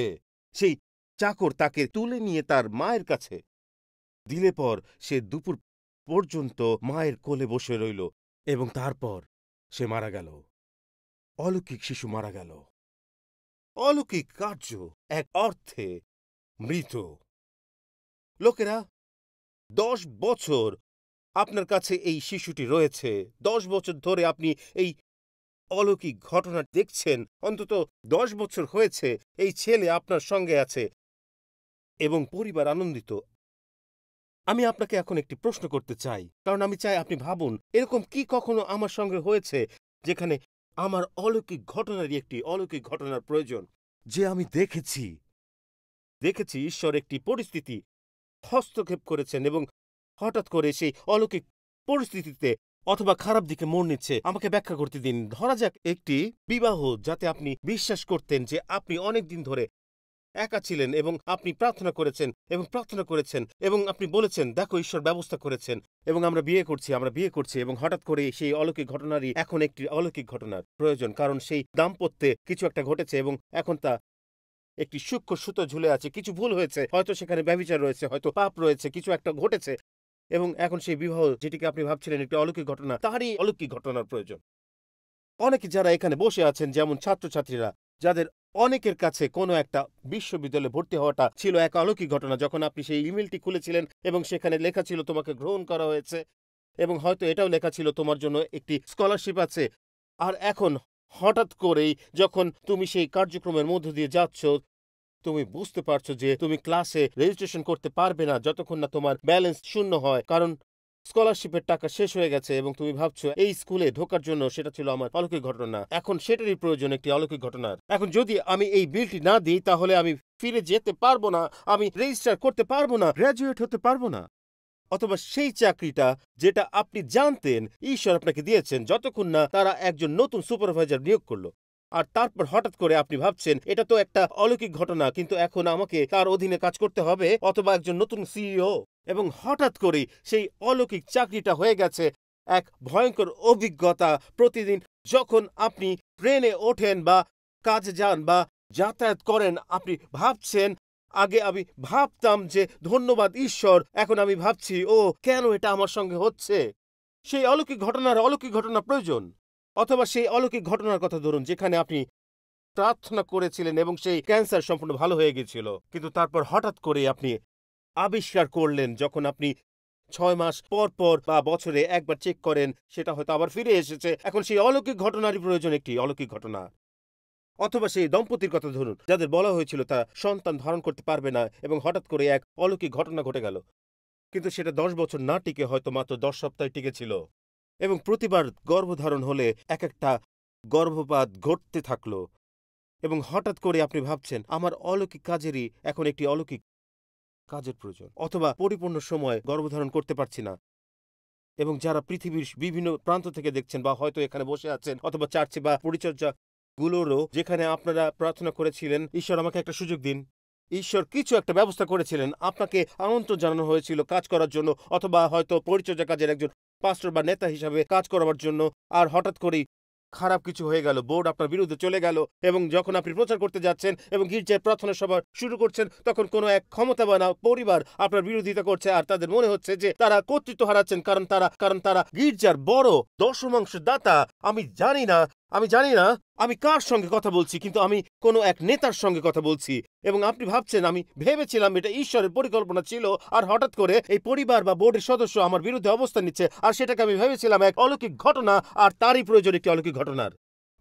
সেই চাকর তাকে তুলে নিয়ে তার মায়ের কাছে দিলে পর সে দুপুর পর্যন্ত মায়ের কোলে বসে রইল এবং তারপর সে মারা গেল। অলৌকিক শিশু মারা গেল। অলৌকিক কার্য এক অর্থে মৃত। লোকেরা, ১০ বছর আপনার কাছে এই শিশুটি রয়েছে। ১০ বছর ধরে আপনি এই অলৌকিক ঘটনা দেখছেন। অন্তত ১০ বছর হয়েছে এই ছেলে আপনার সঙ্গে আছে এবং পরিবার আনন্দিত। আমি আপনাকে এখন একটি প্রশ্ন করতে চাই, কারণ আমি চাই আপনি ভাবুন, এরকম কি কখনো আমার সঙ্গে হয়েছে যেখানে আমার অলৌকিক ঘটনারই একটি অলৌকিক ঘটনার প্রয়োজন, যে আমি দেখেছি ঈশ্বর একটি পরিস্থিতি হস্তক্ষেপ করেছেন এবং হঠাৎ করে সেই অলৌকিক পরিস্থিতিতে অথবা খারাপ দিকে মোড় নিচ্ছে। আমাকে ব্যাখ্যা করতে দিন। ধরা যাক একটি বিবাহ, যাতে আপনি বিশ্বাস করতেন যে আপনি অনেক দিন ধরে একা ছিলেন এবং আপনি প্রার্থনা করেছেন এবং প্রার্থনা করেছেন এবং আপনি বলেছেন, দেখো ঈশ্বর ব্যবস্থা করেছেন এবং আমরা বিয়ে করছি এবং হঠাৎ করে সেই অলৌকিক ঘটনারই এখন একটি অলৌকিক ঘটনার প্রয়োজন, কারণ সেই দাম্পত্যে কিছু একটা ঘটেছে এবং এখন তা একটি সূক্ষ্ম সুতো ঝুলে আছে। কিছু ভুল হয়েছে, হয়তো সেখানে ব্যভিচার রয়েছে, হয়তো পাপ রয়েছে, কিছু একটা ঘটেছে এবং এখন সেই বিবাহ যেটিকে আপনি ভাবছিলেন একটি অলৌকিক ঘটনা, তারই অলৌকিক ঘটনার প্রয়োজন। অনেকে যারা এখানে বসে আছেন, যেমন ছাত্রছাত্রীরা, যাদের অনেকের কাছে কোনো একটা বিশ্ববিদ্যালয়ে ভর্তি হওয়াটা ছিল এক অলৌকিক ঘটনা, যখন আপনি সেই ইমেলটি খুলেছিলেন এবং সেখানে লেখা ছিল তোমাকে গ্রহণ করা হয়েছে এবং হয়তো এটাও লেখা ছিল তোমার জন্য একটি স্কলারশিপ আছে। আর এখন হঠাৎ করেই যখন তুমি সেই কার্যক্রমের মধ্য দিয়ে যাচ্ছ, তুমি বুঝতে পারছো যে তুমি ক্লাসে রেজিস্ট্রেশন করতে পারবে না যতক্ষণ না তোমার ব্যালেন্স শূন্য হয়, কারণ স্কলারশিপের টাকা শেষ হয়ে গেছে এবং তুমি ভাবছো এই স্কুলে ঢোকার জন্য সেটা ছিল আমার অলৌকিক ঘটনা, এখন সেটারই প্রয়োজন একটি অলৌকিক ঘটনার। এখন যদি আমি এই বিলটি না দিই তাহলে আমি ফিরে যেতে পারবো না, আমি রেজিস্টার করতে পারবো না, গ্র্যাজুয়েট হতে পারবো না। অথবা সেই চাকরিটা যেটা আপনি জানতেন ঈশ্বর আপনাকে দিয়েছেন, যতক্ষণ না তারা একজন নতুন সুপারভাইজার নিয়োগ করলো, আর তারপর হঠাৎ করে আপনি ভাবছেন এটা তো একটা অলৌকিক ঘটনা, কিন্তু এখন আমাকে তার অধীনে কাজ করতে হবে, অথবা একজন নতুন সিইও, এবং হঠাৎ করেই সেই অলৌকিক চাকরিটা হয়ে গেছে এক ভয়ঙ্কর অভিজ্ঞতা। প্রতিদিন যখন আপনি ট্রেনে ওঠেন বা কাজে যান বা যাতায়াত করেন, আপনি ভাবছেন, আগে আমি ভাবতাম যে ধন্যবাদ ঈশ্বর, এখন আমি ভাবছি ও কেন এটা আমার সঙ্গে হচ্ছে। সেই অলৌকিক ঘটনা প্রয়োজন। অথবা সেই অলৌকিক ঘটনার কথা ধরুন, যেখানে আপনি প্রার্থনা করেছিলেন এবং সেই ক্যান্সার সম্পূর্ণ ভালো হয়ে গিয়েছিল, কিন্তু তারপর হঠাৎ করে আপনি আবিষ্কার করলেন, যখন আপনি 6 মাস পর পর বা বছরে একবার চেক করেন, সেটা হয়তো আবার ফিরে এসেছে। এখন সেই অলৌকিক ঘটনারই প্রয়োজন, একটি অলৌকিক ঘটনা। অথবা সেই দম্পতির কথা ধরুন, যাদের বলা হয়েছিল তারা সন্তান ধারণ করতে পারবে না এবং হঠাৎ করে এক অলৌকিক ঘটনা ঘটে গেল, কিন্তু সেটা 10 বছর না টিকে হয়তো মাত্র 10 সপ্তাহে টিকেছিল এবং প্রতিবার গর্ভধারণ হলে এক একটা গর্ভপাত ঘটতে থাকলো এবং হঠাৎ করে আপনি ভাবছেন আমার অলৌকিক কাজেরই এখন একটি অলৌকিক কাজের প্রয়োজন। অথবা পরিপূর্ণ সময় গর্ভধারণ করতে পারছি না, এবং যারা পৃথিবীর বিভিন্ন প্রান্ত থেকে দেখছেন বা হয়তো এখানে বসে আছেন, অথবা চার্চে বা পরিচর্যা গুলোরও, যেখানে আপনারা প্রার্থনা করেছিলেন ঈশ্বর আমাকে একটা সুযোগ দিন, ঈশ্বর কিছু একটা ব্যবস্থা করেছিলেন, আপনাকে আমন্ত্রণ জানানো হয়েছিল কাজ করার জন্য, অথবা হয়তো পরিচর্যা কাজের একজন পাস্টর বা নেতা হিসাবে কাজ করার জন্য, আর হঠাৎ করেই খারাপ কিছু হয়ে গেল, বোর্ড আপনার বিরুদ্ধে চলে গেল, এবং যখন আপনি প্রচার করতে যাচ্ছেন এবং গির্জায় প্রার্থনা সভা শুরু করছেন, তখন কোনো এক ক্ষমতাবান পরিবার আপনার বিরোধিতা করছে, আর তাদের মনে হচ্ছে যে তারা কর্তৃত্ব হারাচ্ছেন, কারণ তারা গির্জার বড় দশমাংশ দাতা। আমি জানি না আমি কার সঙ্গে কথা বলছি, কিন্তু আমি কোনো এক নেতার সঙ্গে কথা বলছি, এবং আপনি ভাবছেন আমি ভেবেছিলাম এটা ঈশ্বরের পরিকল্পনা ছিল, আর হঠাৎ করে এই পরিবার বা বোর্ডের সদস্য আমার বিরুদ্ধে অবস্থান নিচ্ছে, আর সেটাকে আমি ভেবেছিলাম এক অলৌকিক ঘটনা, আর তারই প্রয়োজন একটি অলৌকিক ঘটনার।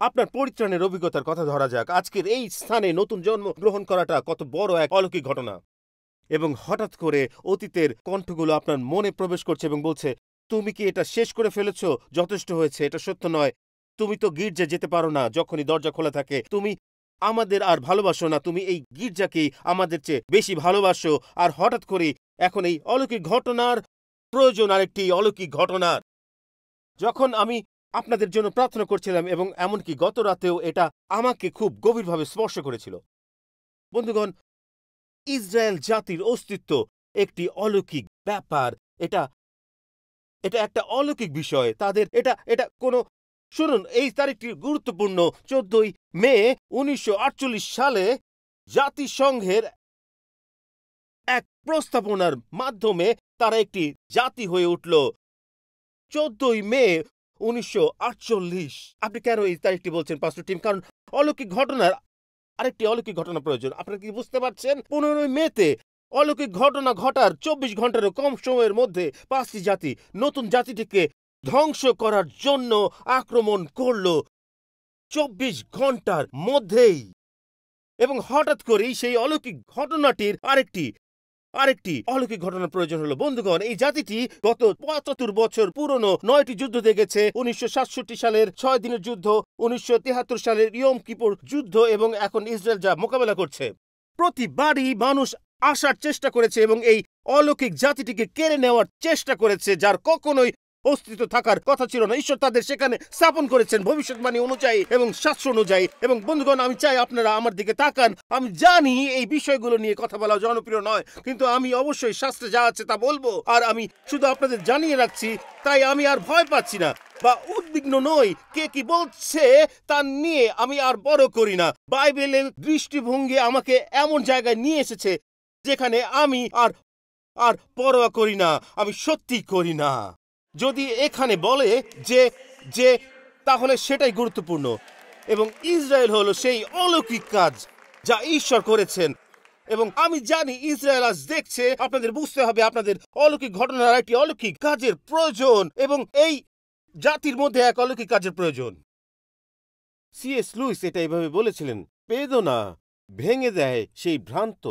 আপনার পরিত্রাণের অভিজ্ঞতার কথা ধরা যাক। আজকের এই স্থানে নতুন জন্ম গ্রহণ করাটা কত বড় এক অলৌকিক ঘটনা, এবং হঠাৎ করে অতীতের কণ্ঠগুলো আপনার মনে প্রবেশ করছে এবং বলছে, তুমি কি এটা শেষ করে ফেলেছ? যথেষ্ট হয়েছে, এটা সত্য নয়। তুমি তো গির্জা যেতে পারো না যখনই দরজা খোলা থাকে, তুমি আমাদের আর ভালোবাসো না, তুমি এই গির্জাকেই আমাদের চেয়ে বেশি ভালোবাসো, আর হঠাৎ করে এখন এই অলৌকিক ঘটনার প্রয়োজন, আরেকটি অলৌকিক ঘটনার। যখন আমি আপনাদের জন্য প্রার্থনা করছিলাম এবং এমনকি গত রাতেও এটা আমাকে খুব গভীরভাবে স্পর্শ করেছিল। বন্ধুগণ, ইসরায়েল জাতির অস্তিত্ব একটি অলৌকিক ব্যাপার। এটা একটা অলৌকিক বিষয় তাদের। এটা কোনো, শুনুন, এই তারিখটি গুরুত্বপূর্ণ। 14 মে 1948 সালে জাতিসংঘের এক প্রস্তাবনার মাধ্যমে তারা একটি জাতি হয়ে উঠল। 14 মে 1948। আপনি কেন এই তারিখটি বলছেন পাস্টর টিম? কারণ অলৌকিক ঘটনার আরেকটি অলৌকিক ঘটনা প্রয়োজন। আপনারা কি বুঝতে পারছেন? 15 মেতে অলৌকিক ঘটনা ঘটার 24 ঘন্টারও কম সময়ের মধ্যে 5টি জাতি নতুন জাতিটিকে ধ্বংস করার জন্য আক্রমণ করল 24 ঘন্টার মধ্যেই। এবং হঠাৎ করেই সেই অলৌকিক ঘটনাটির আরেকটি অলৌকিক ঘটনার প্রয়োজন হলো। বন্ধুগণ, এই জাতিটি গত 75 বছর পুরনো 9টি যুদ্ধ দেখেছে। 1967 সালের 6 দিনের যুদ্ধ, 1973 সালের ইয়ম কিপুর যুদ্ধ, এবং এখন ইসরায়েল যা মোকাবেলা করছে, প্রতিবারই মানুষ আসার চেষ্টা করেছে এবং এই অলৌকিক জাতিটিকে কেড়ে নেওয়ার চেষ্টা করেছে, যার কখনোই অস্তিত্ব থাকার কথা ছিল না। ঈশ্বর তাদের সেখানে স্থাপন করেছেন ভবিষ্যৎবাণী অনুযায়ী এবং শাস্ত্র অনুযায়ী। এবং বন্ধুগণ, আমি চাই আপনারা আমার দিকে তাকান। আমি জানি এই বিষয়গুলো নিয়ে কথা বলা জনপ্রিয় নয়, কিন্তু আমি অবশ্যই শাস্ত্রে যা আছে তা বলবো। আর আমি শুধু আপনাদের জানিয়ে রাখছি, তাই আমি আর ভয় পাচ্ছি না বা উদ্বিগ্ন নই। কে কি বলছে তা নিয়ে আমি আর বড় করি না। বাইবেলের দৃষ্টিভঙ্গি আমাকে এমন জায়গায় নিয়ে এসেছে যেখানে আমি আর আর পরোয়া করি না। আমি সত্যি করি না। যদি এখানে বলে যে যে তাহলে সেটাই গুরুত্বপূর্ণ। এবং ইসরায়েল হলো সেই অলৌকিক কাজ যা ঈশ্বর করেছেন। এবং আমি জানি ইসরায়েল আজ দেখছে। আপনাদের বুঝতে হবে আপনাদের অলৌকিক ঘটনার একটি অলৌকিক কাজের প্রয়োজন, এবং এই জাতির মধ্যে এক অলৌকিক কাজের প্রয়োজন। সিএস লুইস এটা এইভাবে বলেছিলেন, বেদনা ভেঙে দেয় সেই ভ্রান্ত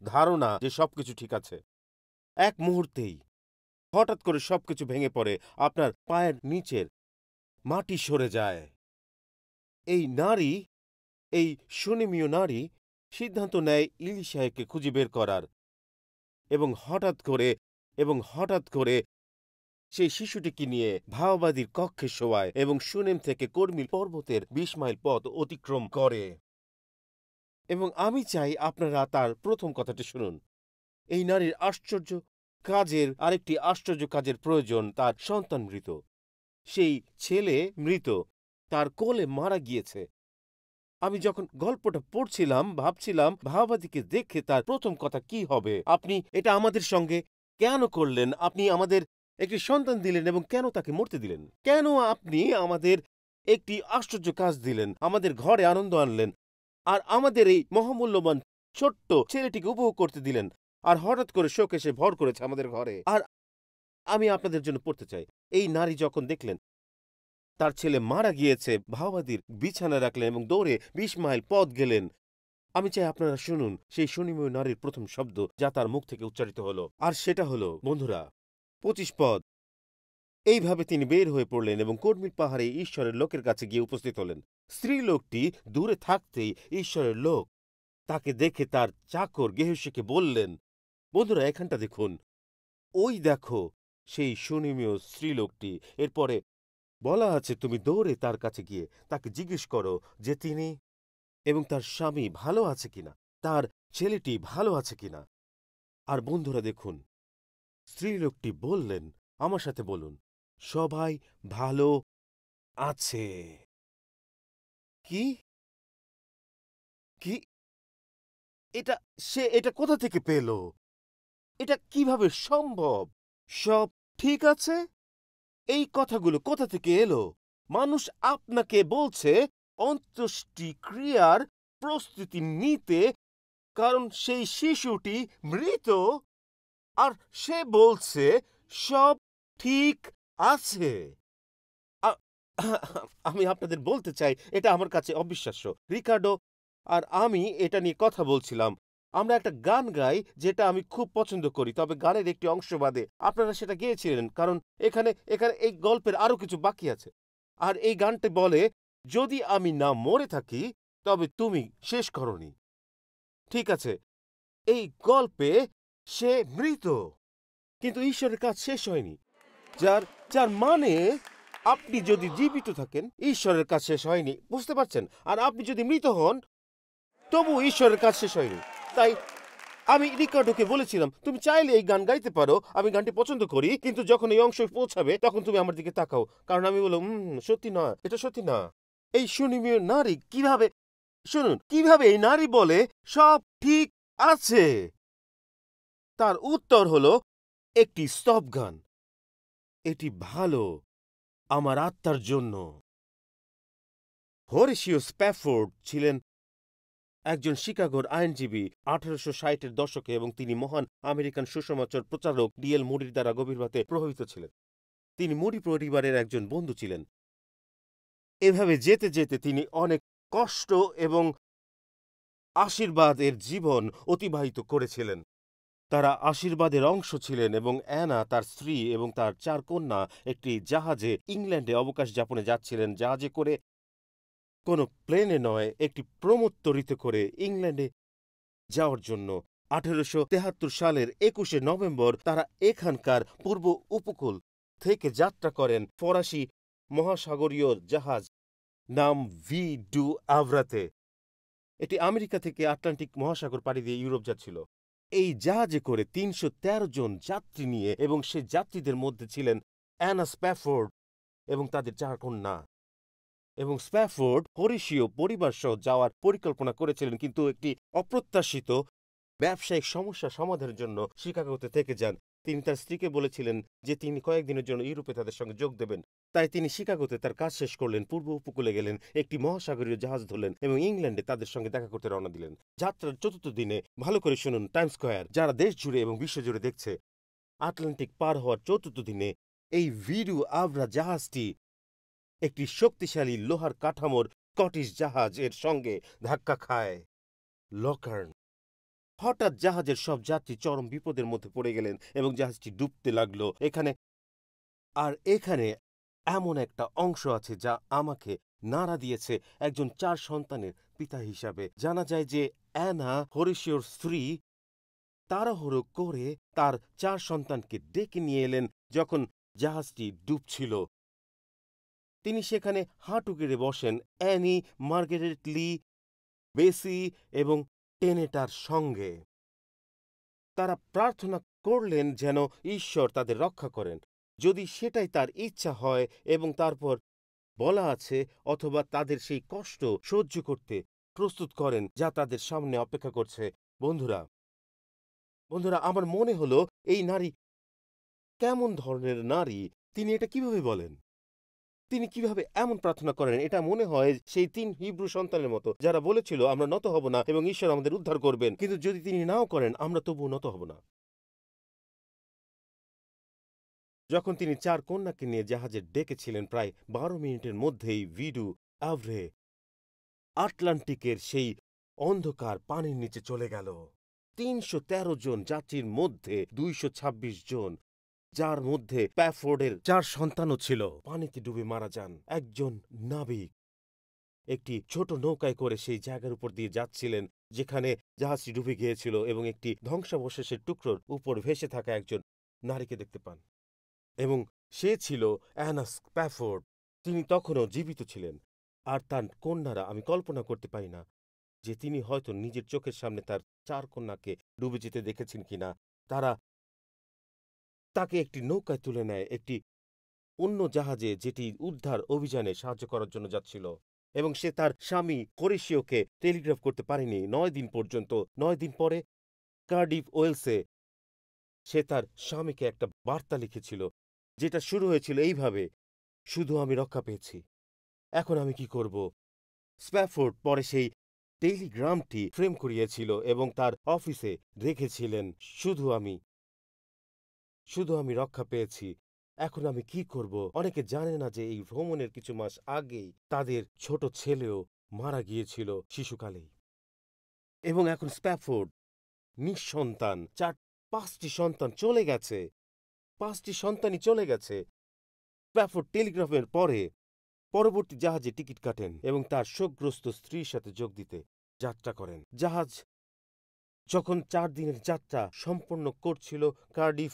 ধারণা যে সবকিছু ঠিক আছে। এক মুহূর্তেই হঠাৎ করে সবকিছু ভেঙে পড়ে, আপনার পায়ের নিচের মাটি সরে যায়। এই নারী, এই সুনেমীয় নারী সিদ্ধান্ত নেয় ইলিশাকে খুঁজে বের করার, এবং হঠাৎ করে সেই শিশুটিকে নিয়ে ভাওবাদীর কক্ষে শোয়ায় এবং সুনেম থেকে কর্মীল পর্বতের ২০ মাইল পথ অতিক্রম করে। এবং আমি চাই আপনারা তার প্রথম কথাটি শুনুন। এই নারীর আরেকটি আশ্চর্য কাজের প্রয়োজন। তার সন্তান মৃত, সেই ছেলে মৃত, তার কোলে মারা গিয়েছে। আমি যখন গল্পটা পড়ছিলাম ভাবছিলাম ভাওবাদীকে দেখে তার প্রথম কথা কি হবে। আপনি এটা আমাদের সঙ্গে কেন করলেন? আপনি আমাদের একটি সন্তান দিলেন এবং কেন তাকে মরতে দিলেন? কেন আপনি আমাদের একটি আশ্চর্য কাজ দিলেন, আমাদের ঘরে আনন্দ আনলেন, আর আমাদের এই মহামূল্যবান ছোট্ট ছেলেটিকে উপভোগ করতে দিলেন, আর হঠাৎ করে শোক এসে ভর করেছে আমাদের ঘরে? আর আমি আপনাদের জন্য পড়তে চাই, এই নারী যখন দেখলেন তার ছেলে মারা গিয়েছে, ভাওবাদীর বিছানা রাখলেন এবং দৌড়ে ২০ মাইল পথ গেলেন। আমি চাই আপনারা শুনুন সেই সুনিময় নারীর প্রথম শব্দ যা তার মুখ থেকে উচ্চারিত হলো, আর সেটা হলো, বন্ধুরা, ২৫ পদ। এইভাবে তিনি বের হয়ে পড়লেন এবং কর্মীল পাহাড়ে ঈশ্বরের লোকের কাছে গিয়ে উপস্থিত হলেন। স্ত্রী লোকটি দূরে থাকতেই ঈশ্বরের লোক তাকে দেখে তার চাকর গেহসীকে বললেন, বন্ধুরা এখানটা দেখুন, ওই দেখো সেই সুনিমীয় স্ত্রীলোকটি। এরপরে বলা আছে, তুমি দৌড়ে তার কাছে গিয়ে তাকে জিজ্ঞেস করো যে তিনি এবং তার স্বামী ভালো আছে কিনা, তার ছেলেটি ভালো আছে কিনা। আর বন্ধুরা দেখুন, স্ত্রীলোকটি বললেন, আমার সাথে বলুন, সবাই ভালো আছে। কি কি এটা কোথা থেকে পেল? এটা কিভাবে সম্ভব? সব ঠিক আছে? এই কথাগুলো কোথা থেকে এলো? মানুষ আপনাকে বলছে অন্ত্যেষ্টিক্রিয়ার প্রস্তুতি নিতে, কারণ সেই শিশুটি মৃত, আর সে বলছে সব ঠিক আছে। আমি আপনাদের বলতে চাই, এটা আমার কাছে অবিশ্বাস্য। রিকার্ডো আর আমি এটা নিয়ে কথা বলছিলাম। আমরা একটা গান গাই যেটা আমি খুব পছন্দ করি, তবে গানের একটি অংশ বাদে। আপনারা সেটা গেয়েছিলেন, কারণ এখানে এই গল্পের আরো কিছু বাকি আছে। আর এই গানটি বলে, যদি আমি না মরে থাকি তবে তুমি শেষ করনি। ঠিক আছে, এই গল্পে সে মৃত, কিন্তু ঈশ্বরের কাজ শেষ হয়নি। যার মানে আপনি যদি জীবিত থাকেন, ঈশ্বরের কাজ শেষ হয়নি। বুঝতে পারছেন? আর আপনি যদি মৃত হন, তবু ঈশ্বরের কাজ শেষ হয়নি। তাই আমি রিকার্ডোকে বলেছিলাম, তুমি চাইলে এই গান গাইতে পারো, আমি গানটি পছন্দ করি, কিন্তু যখন এই অংশ পৌঁছাবে তখন তুমি আমার দিকে তাকাও। কারণ আমি বললাম, সত্যি না, এটা সত্যি না। এই সুনিমীয় নারী কিভাবে, শুনুন, কিভাবে এই নারী বলে সব ঠিক আছে? তার উত্তর হলো একটি স্তব গান। এটি ভালো আমার আত্মার জন্য। হরেশিও স্প্যাফোর্ড ছিলেন একজন শিকাগোর আইনজীবী 1860-এর দশকে, এবং তিনি মহান আমেরিকান সুসমাচার প্রচারক ডিএল মুডির দ্বারা গভীরভাবে প্রভাবিত ছিলেন। তিনি মুডি পরিবারের একজন বন্ধু ছিলেন। এভাবে যেতে যেতে তিনি অনেক কষ্ট এবং আশীর্বাদের জীবন অতিবাহিত করেছিলেন। তারা আশীর্বাদের অংশ ছিলেন, এবং অ্যানা, তার স্ত্রী এবং তার 4 কন্যা একটি জাহাজে ইংল্যান্ডে অবকাশ যাপনে যাচ্ছিলেন। জাহাজে করে, কোনো প্লেনে নয়, একটি প্রমোত্তরিত করে ইংল্যান্ডে যাওয়ার জন্য। 1873 সালের 21শে নভেম্বর তারা এখানকার পূর্ব উপকূল থেকে যাত্রা করেন ফরাসি মহাসাগরীয় জাহাজ নাম ভি ডু আভরাতে। এটি আমেরিকা থেকে আটলান্টিক মহাসাগর পাড়ি দিয়ে ইউরোপ যাচ্ছিল। এই জাহাজে করে ৩১৩ জন যাত্রী নিয়ে, এবং সে যাত্রীদের মধ্যে ছিলেন অ্যানা স্প্যাফোর্ড এবং তাদের ৪ কন্যা। এবং স্প্যাফোর্ড হরিশীয় পরিবার সহ যাওয়ার পরিকল্পনা করেছিলেন, কিন্তু একটি অপ্রত্যাশিত ব্যবসায়িক সমস্যা সমাধানের জন্য শিকাগোতে থেকে যান। তিনি তার স্ত্রীকে বলেছিলেন যে তিনি কয়েকদিনের জন্য ইউরোপে তাদের সঙ্গে যোগ দেবেন। তাই তিনি শিকাগোতে তার কাজ শেষ করলেন, পূর্ব উপকূলে গেলেন, একটি মহাসাগরীয় জাহাজ ধরলেন এবং ইংল্যান্ডে তাদের সঙ্গে দেখা করতে রওনা দিলেন। যাত্রার ৪র্থ দিনে, ভালো করে শুনুন টাইম স্কয়ার যারা দেশ জুড়ে এবং বিশ্বজুড়ে দেখছে, আটলান্টিক পার হওয়ার ৪র্থ দিনে এই ভিডু আভরা জাহাজটি একটি শক্তিশালী লোহার কাঠামোর স্কটিশ জাহাজের সঙ্গে ধাক্কা খায়। লকার্ন। হঠাৎ জাহাজের সব যাত্রী চরম বিপদের মধ্যে পড়ে গেলেন এবং জাহাজটি ডুবতে লাগলো। এখানে এমন একটা অংশ আছে যা আমাকে নাড়া দিয়েছে একজন ৪ সন্তানের পিতা হিসাবে। জানা যায় যে অ্যানা, হরিশীয়র স্ত্রী, তাড়াহুড়ো করে তার ৪ সন্তানকে ডেকে নিয়ে এলেন যখন জাহাজটি ডুবছিল। তিনি সেখানে হাঁটু গেড়ে বসেন অ্যানি, মার্গারেট লি, বেসি এবং টেনেটার সঙ্গে। তারা প্রার্থনা করলেন যেন ঈশ্বর তাদের রক্ষা করেন, যদি সেটাই তার ইচ্ছা হয়, এবং তারপর বলা আছে অথবা তাদের সেই কষ্ট সহ্য করতে প্রস্তুত করেন যা তাদের সামনে অপেক্ষা করছে। বন্ধুরা, আমার মনে হলো এই নারী কেমন ধরনের নারী? তিনি এটা কিভাবে বলেন? তিনি কিভাবে এমন প্রার্থনা করেন? এটা মনে হয় সেই ৩ হিব্রু সন্তানের মতো যারা বলেছিল আমরা নত হব না এবং ঈশ্বর আমাদের উদ্ধার করবেন, কিন্তু যদি তিনি নাও করেন আমরা তবুও নত হব না। যখন তিনি ৪ কন্যাকে নিয়ে জাহাজে ডেকেছিলেন, প্রায় ১২ মিনিটের মধ্যেই ভিডু আভরে আটলান্টিকের সেই অন্ধকার পানির নিচে চলে গেল। ৩১৩ জন যাত্রীর মধ্যে ২২৬ জন, যার মধ্যে প্যাফোর্ডের ৪ সন্তানও ছিল, পানিতে ডুবে মারা যান। একজন নাবিক একটি ছোট নৌকায় করে সেই জায়গার উপর দিয়ে যাচ্ছিলেন যেখানে জাহাজটি ডুবে গিয়েছিল, এবং একটি ধ্বংসাবশেষের টুকরোর উপর ভেসে থাকা একজন নারীকে দেখতে পান, এবং সে ছিল অ্যানা স্প্যাফোর্ড। তিনি তখনও জীবিত ছিলেন, আর তার কন্যারা, আমি কল্পনা করতে পারি না যে তিনি হয়তো নিজের চোখের সামনে তার ৪ কন্যাকে ডুবে যেতে দেখেছেন কিনা। তারা তাকে একটি নৌকায় তুলে নেয়, একটি অন্য জাহাজে যেটি উদ্ধার অভিযানে সাহায্য করার জন্য যাচ্ছিল, এবং সে তার স্বামী হরিশীয়কে টেলিগ্রাফ করতে পারেনি ৯ দিন পর্যন্ত। ৯ দিন পরে কার্ডিফ, ওয়েলসে সে তার স্বামীকে একটা বার্তা লিখেছিল, যেটা শুরু হয়েছিল এইভাবে: শুধু আমি রক্ষা পেয়েছি, এখন আমি কি করব? স্প্যাফোর্ড পরে সেই টেলিগ্রামটি ফ্রেম করিয়েছিল এবং তার অফিসে রেখেছিলেন। শুধু আমি রক্ষা পেয়েছি, এখন আমি কি করব? অনেকে জানে না যে এই ভ্রমণের কিছু মাস আগেই তাদের ছোট ছেলেও মারা গিয়েছিল শিশুকালেই, এবং এখন স্প্যাফোর্ড নিঃসন্তান। ৫টি সন্তান চলে গেছে, ৫টি সন্তানই চলে গেছে। স্প্যাফোর্ড টেলিগ্রাফের পরে পরবর্তী জাহাজে টিকিট কাটেন এবং তার শোকগ্রস্ত স্ত্রীর সাথে যোগ দিতে যাত্রা করেন। জাহাজ যখন ৪ দিনের যাত্রা সম্পন্ন করছিল কার্ডিফ,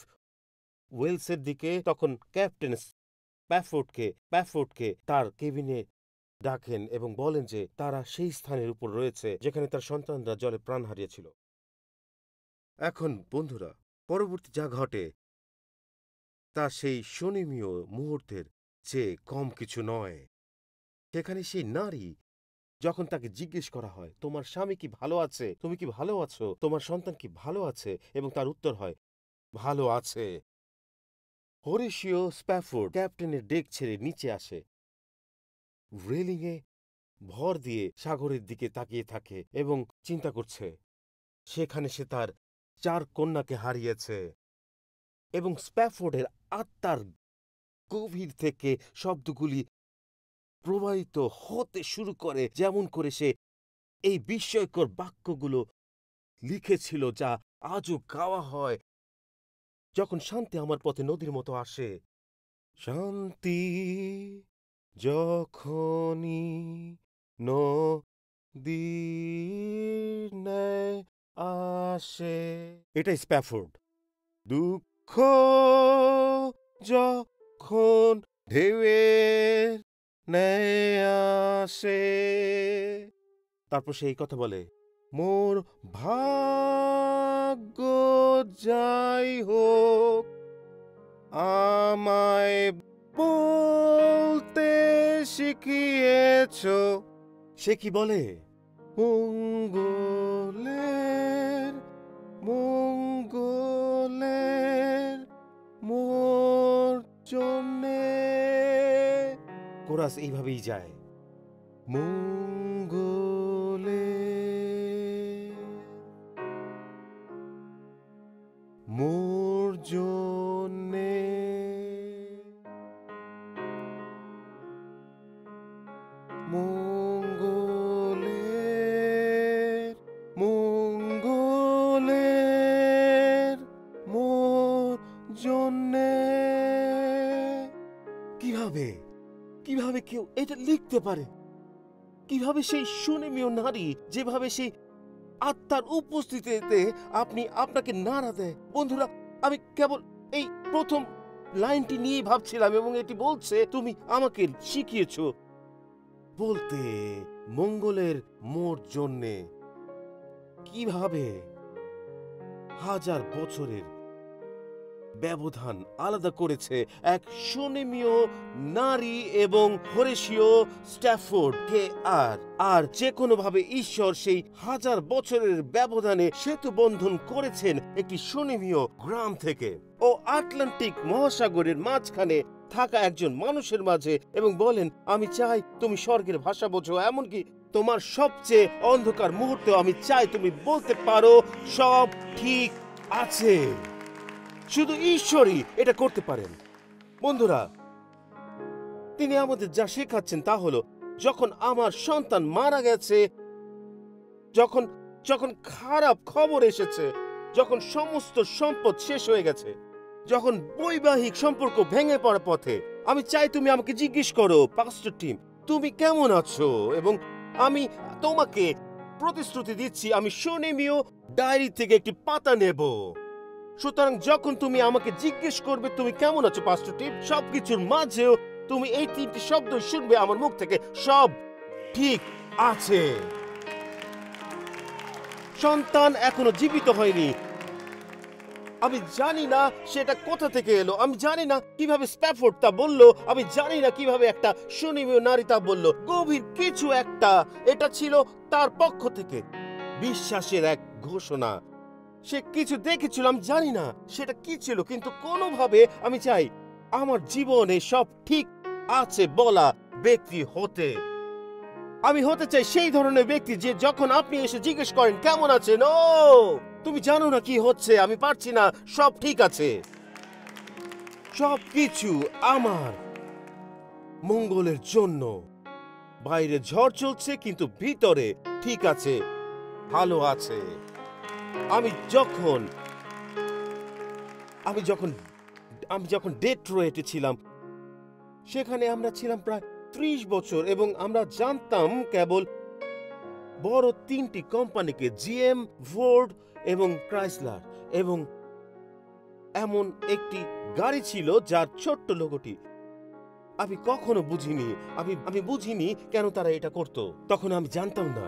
ওয়েলসের দিকে, তখন ক্যাপ্টেন প্যাফোর্ডকে তার কেবিনে ডাকেন এবং বলেন যে তারা সেই স্থানের উপর রয়েছে যেখানে তার সন্তানরা জলে প্রাণ হারিয়েছিল। এখন বন্ধুরা, পরবর্তী যা ঘটে তা সেই শোনিমীয় মুহূর্তের চেয়ে কম কিছু নয়। সেখানে সেই নারী, যখন তাকে জিজ্ঞেস করা হয় তোমার স্বামী কি ভালো আছে, তুমি কি ভালো আছো, তোমার সন্তান কি ভালো আছে, এবং তার উত্তর হয় ভালো আছে। হরিশীয় স্প্যাফোর্ড ক্যাপ্টেনের ডেক ছেড়ে নিচে আসে, রেলিংয়ে ভর দিয়ে সাগরের দিকে তাকিয়ে থাকে এবং চিন্তা করছে সেখানে সে তার ৪ কন্যাকে হারিয়েছে, এবং স্প্যাফোর্ডের আত্মার গভীর থেকে শব্দগুলি প্রবাহিত হতে শুরু করে, যেমন করে সে এই বিস্ময়কর বাক্যগুলো লিখেছিল যা আজও গাওয়া হয় যখন শান্তি আমার পথে নদীর মতো আসে। শান্তি যখনই নদীর ন্যায় আসে। এটাই স্প্যাফোর্ড। দুঃখ যখন ঢেউয়ের ন্যায় আসে, তারপর সে এই কথা বলে, মোর ভাগ্য যাই হোক, আমায় বলতে শিখিয়েছ। সে কি বলে? মঙ্গলের মঙ্গলের মোর জন্যে। কোরাস এইভাবেই যায়, মঙ্গলের মোর জন্যে। মঙ্গলের মঙ্গলের মোর জন্যে। কিভাবে কিভাবে কেউ এটা লিখতে পারে? কিভাবে সেই সুনিমীয় নারী, যেভাবে সেই আত্মার উপস্থিতিতে আপনি আপনাকে নাড়া দেয়। বন্ধুরা, আমি কেবল এই প্রথম লাইনটি নিয়েই ভাবছিলাম এবং এটি বলছে, তুমি আমাকে শিখিয়েছ বলতে মঙ্গলের মোর জন্যে। কিভাবে হাজার বছরের ব্যবধান আলাদা করেছে এক সুনিমীয় নারী এবং হরেশীয় স্ট্যাফোর্ডকে। আর যে কোনোভাবে ঈশ্বর সেই হাজার বছরের ব্যবধানে সেতু বন্ধন করেছেন একটি সুনিমীয় গ্রাম থেকে ও আটলান্টিক মহাসাগরের মাঝখানে থাকা একজন মানুষের মাঝে, এবং বলেন, আমি চাই তুমি স্বর্গের ভাষা বোঝো, এমনকি তোমার সবচেয়ে অন্ধকার মুহূর্তেও আমি চাই তুমি বলতে পারো সব ঠিক আছে। শুধু ঈশ্বরই এটা করতে পারেন। বন্ধুরা, তিনি আমাদের যা শেখাচ্ছেন তা হলো, যখন আমার সন্তান মারা গেছে, যখন যখন খারাপ খবর এসেছে, যখন সমস্ত সম্পদ শেষ হয়ে গেছে, যখন বৈবাহিক সম্পর্ক ভেঙে পড়ার পথে, আমি চাই তুমি আমাকে জিজ্ঞেস করো, পাস্টর টিম তুমি কেমন আছো, এবং আমি তোমাকে প্রতিশ্রুতি দিচ্ছি আমি সুনিমীয় ডায়েরি থেকে একটি পাতা নেব। সুতরাং যখন তুমি আমাকে জিজ্ঞেস করবে তুমি কেমন আছো পাস্টর টিম, সবকিছুর মাঝেও তুমি এই তিনটি শব্দ শুনবে আমার মুখ থেকে, সব ঠিক আছে। সন্তান এখনো জীবিত হয়নি, আমি জানি না সেটা কোথা থেকে এলো, আমি জানি না কিভাবে স্প্যাফোর্ড তা বলল, আমি জানি না কিভাবে একটা সুনিমীয় নারী তা বলল, গভীর কিছু একটা, এটা ছিল তার পক্ষ থেকে বিশ্বাসের এক ঘোষণা। সে কিছু দেখেছিল, আমি জানি না সেটা কি ছিল, কিন্তু কোনোভাবে আমি চাই আমার জীবনে সব ঠিক আছে বলা ব্যক্তি হতে। আমি হতে চাই সেই ধরনের ব্যক্তি যে যখন আপনি এসে জিজ্ঞেস করেন কেমন আছেন, ও তুমি জানো না কি হচ্ছে, আমি পারছি না, সব ঠিক আছে, সব কিছু আমার মঙ্গলের জন্য। বাইরে ঝড় চলছে কিন্তু ভিতরে ঠিক আছে, ভালো আছে। আমি যখন ডেট্রয়েটে ছিলাম, সেখানে আমরা ছিলাম প্রায় 30 বছর এবং আমরা জানতাম কেবল বড় 3টি কোম্পানিকে, জিএম, ফোর্ড এবং ক্রাইসলার, এবং এমন একটি গাড়ি ছিল যার ছোট্ট লোগোটি। আমি কখনো বুঝিনি, আমি বুঝিনি কেন তারা এটা করত। তখন আমি জানতাম না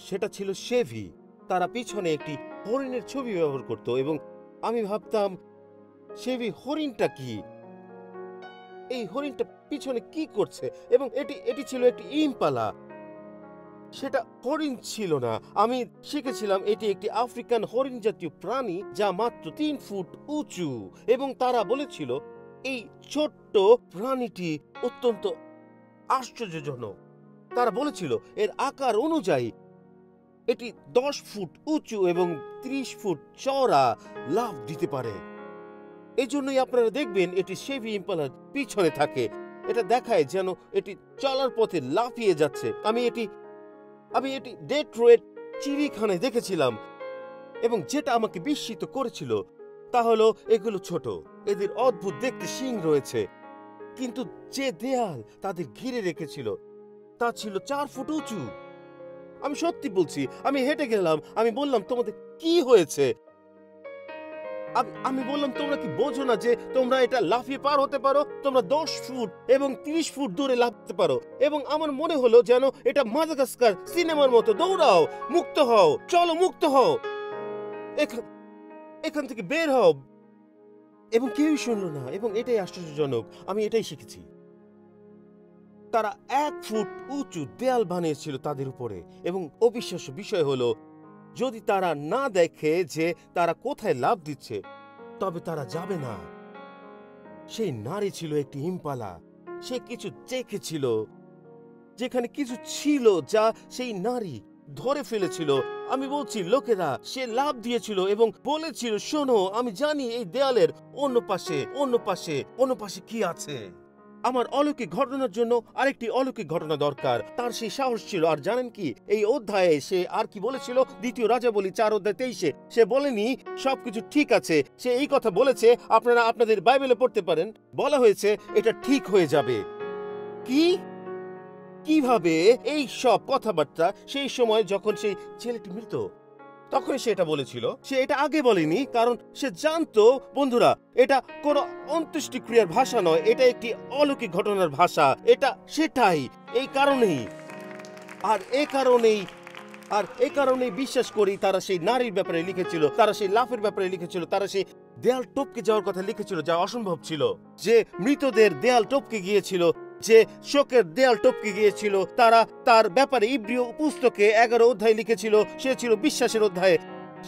সেটা ছিল শেভি। তারা পিছনে একটি হরিণের ছবি ব্যবহার করত এবং আমি ভাবতাম শেভি হরিণটা কি, এই হরিণটা পিছনে কি করছে, এবং এটি ছিল একটি ইম্পালা, সেটা হরিণ ছিল না। আমি শিখেছিলাম এটি একটি আফ্রিকান হরিণ জাতীয় প্রাণী যা মাত্র 3 ফুট উঁচু, এবং তারা বলেছিল এই ছোট্ট প্রাণীটি অত্যন্ত আশ্চর্যজনক। তারা বলেছিল এর আকার অনুযায়ী এটি 10 ফুট উঁচু এবং 30 ফুট চওড়া লাফ দিতে পারে। এই জন্যই আপনারা দেখবেন এটি শেভি ইম্পালার পিছনে থাকে, এটা দেখায় যেন এটি চলার পথে লাফিয়ে যাচ্ছে। আমি এটি ডেট্রয়েট চিড়িয়াখানায় দেখেছিলাম, এবং যেটা আমাকে বিস্মিত করেছিল তা হলো এগুলো ছোট, এদের অদ্ভুত দেখতে শিং রয়েছে, কিন্তু যে দেয়াল তাদের ঘিরে রেখেছিল তা ছিল 4 ফুট উঁচু। আমি সত্যি বলছি, আমি হেঁটে গেলাম, আমি বললাম তোমাদের কি হয়েছে, আমি বললাম, তোমরা কি বোঝো না যে তোমরা এটা লাফিয়ে পার হতে পারো? তোমরা 10 ফুট এবং 30 ফুট দূরে লাফতে পারো। এবং আমার মনে হলো যেন এটা মাদাগাস্কার সিনেমার মতো। দৌড়াও, মুক্ত হও, চলো মুক্ত হও, এখান থেকে বের হও। এবং কেউই শুনলো না। এবং এটাই আশ্চর্যজনক, আমি এটাই শিখেছি। তারা 1 ফুট উঁচু দেয়াল বানিয়েছিল তাদের উপরে। এবং অবিশ্বাস্য বিষয় হলো, যদি তারা না দেখে যে তারা কোথায় লাফ দিচ্ছে, তবে তারা যাবে না। সেই নারী ছিল একটি ইম্পালা। সে কিছু দেখেছিল, যেখানে কিছু ছিল যা সেই নারী ধরে ফেলেছিল। আমি বলছি, লোকেরা, সে লাফ দিয়েছিল এবং বলেছিল, শোনো, আমি জানি এই দেয়ালের অন্য পাশে কি আছে। আমার অলৌকিক ঘটনার জন্য আরেকটি অলৌকিক ঘটনা দরকার। তার সেই সাহস ছিল। আর জানেন কি, এই অধ্যায়ে সে আর কি বলেছিল? 2 রাজাবলী 4:23 সে বলেনি সবকিছু ঠিক আছে। সে এই কথা বলেছে, আপনারা আপনাদের বাইবেলে পড়তে পারেন, বলা হয়েছে এটা ঠিক হয়ে যাবে। কি কিভাবে এই সব কথাবার্তা সেই সময় যখন সেই ছেলেটি মৃত, তখন সে এটা বলেছিল? সে এটা আগে বলেনি, কারণ সে জানতো, বন্ধুরা, এটা কোনো অন্ত্যেষ্টিক্রিয়ার ভাষা নয়, এটা একটি অলৌকিক ঘটনার ভাষা। এটা সেটাই। এই কারণেই আর এ কারণেই বিশ্বাস করি তারা সেই নারীর ব্যাপারে লিখেছিল, তারা সেই লাফের ব্যাপারে লিখেছিল, তারা সেই দেয়াল টপকে যাওয়ার কথা লিখেছিল, যা অসম্ভব ছিল। যে মৃতদের দেয়াল টপকে গিয়েছিল, যে শোকের দেয়াল টপকে গিয়েছিল, তারা তার ব্যাপারে ইব্রিয় পুস্তকে 11 অধ্যায় লিখেছিল। সে ছিল বিশ্বাসের অধ্যায়ে।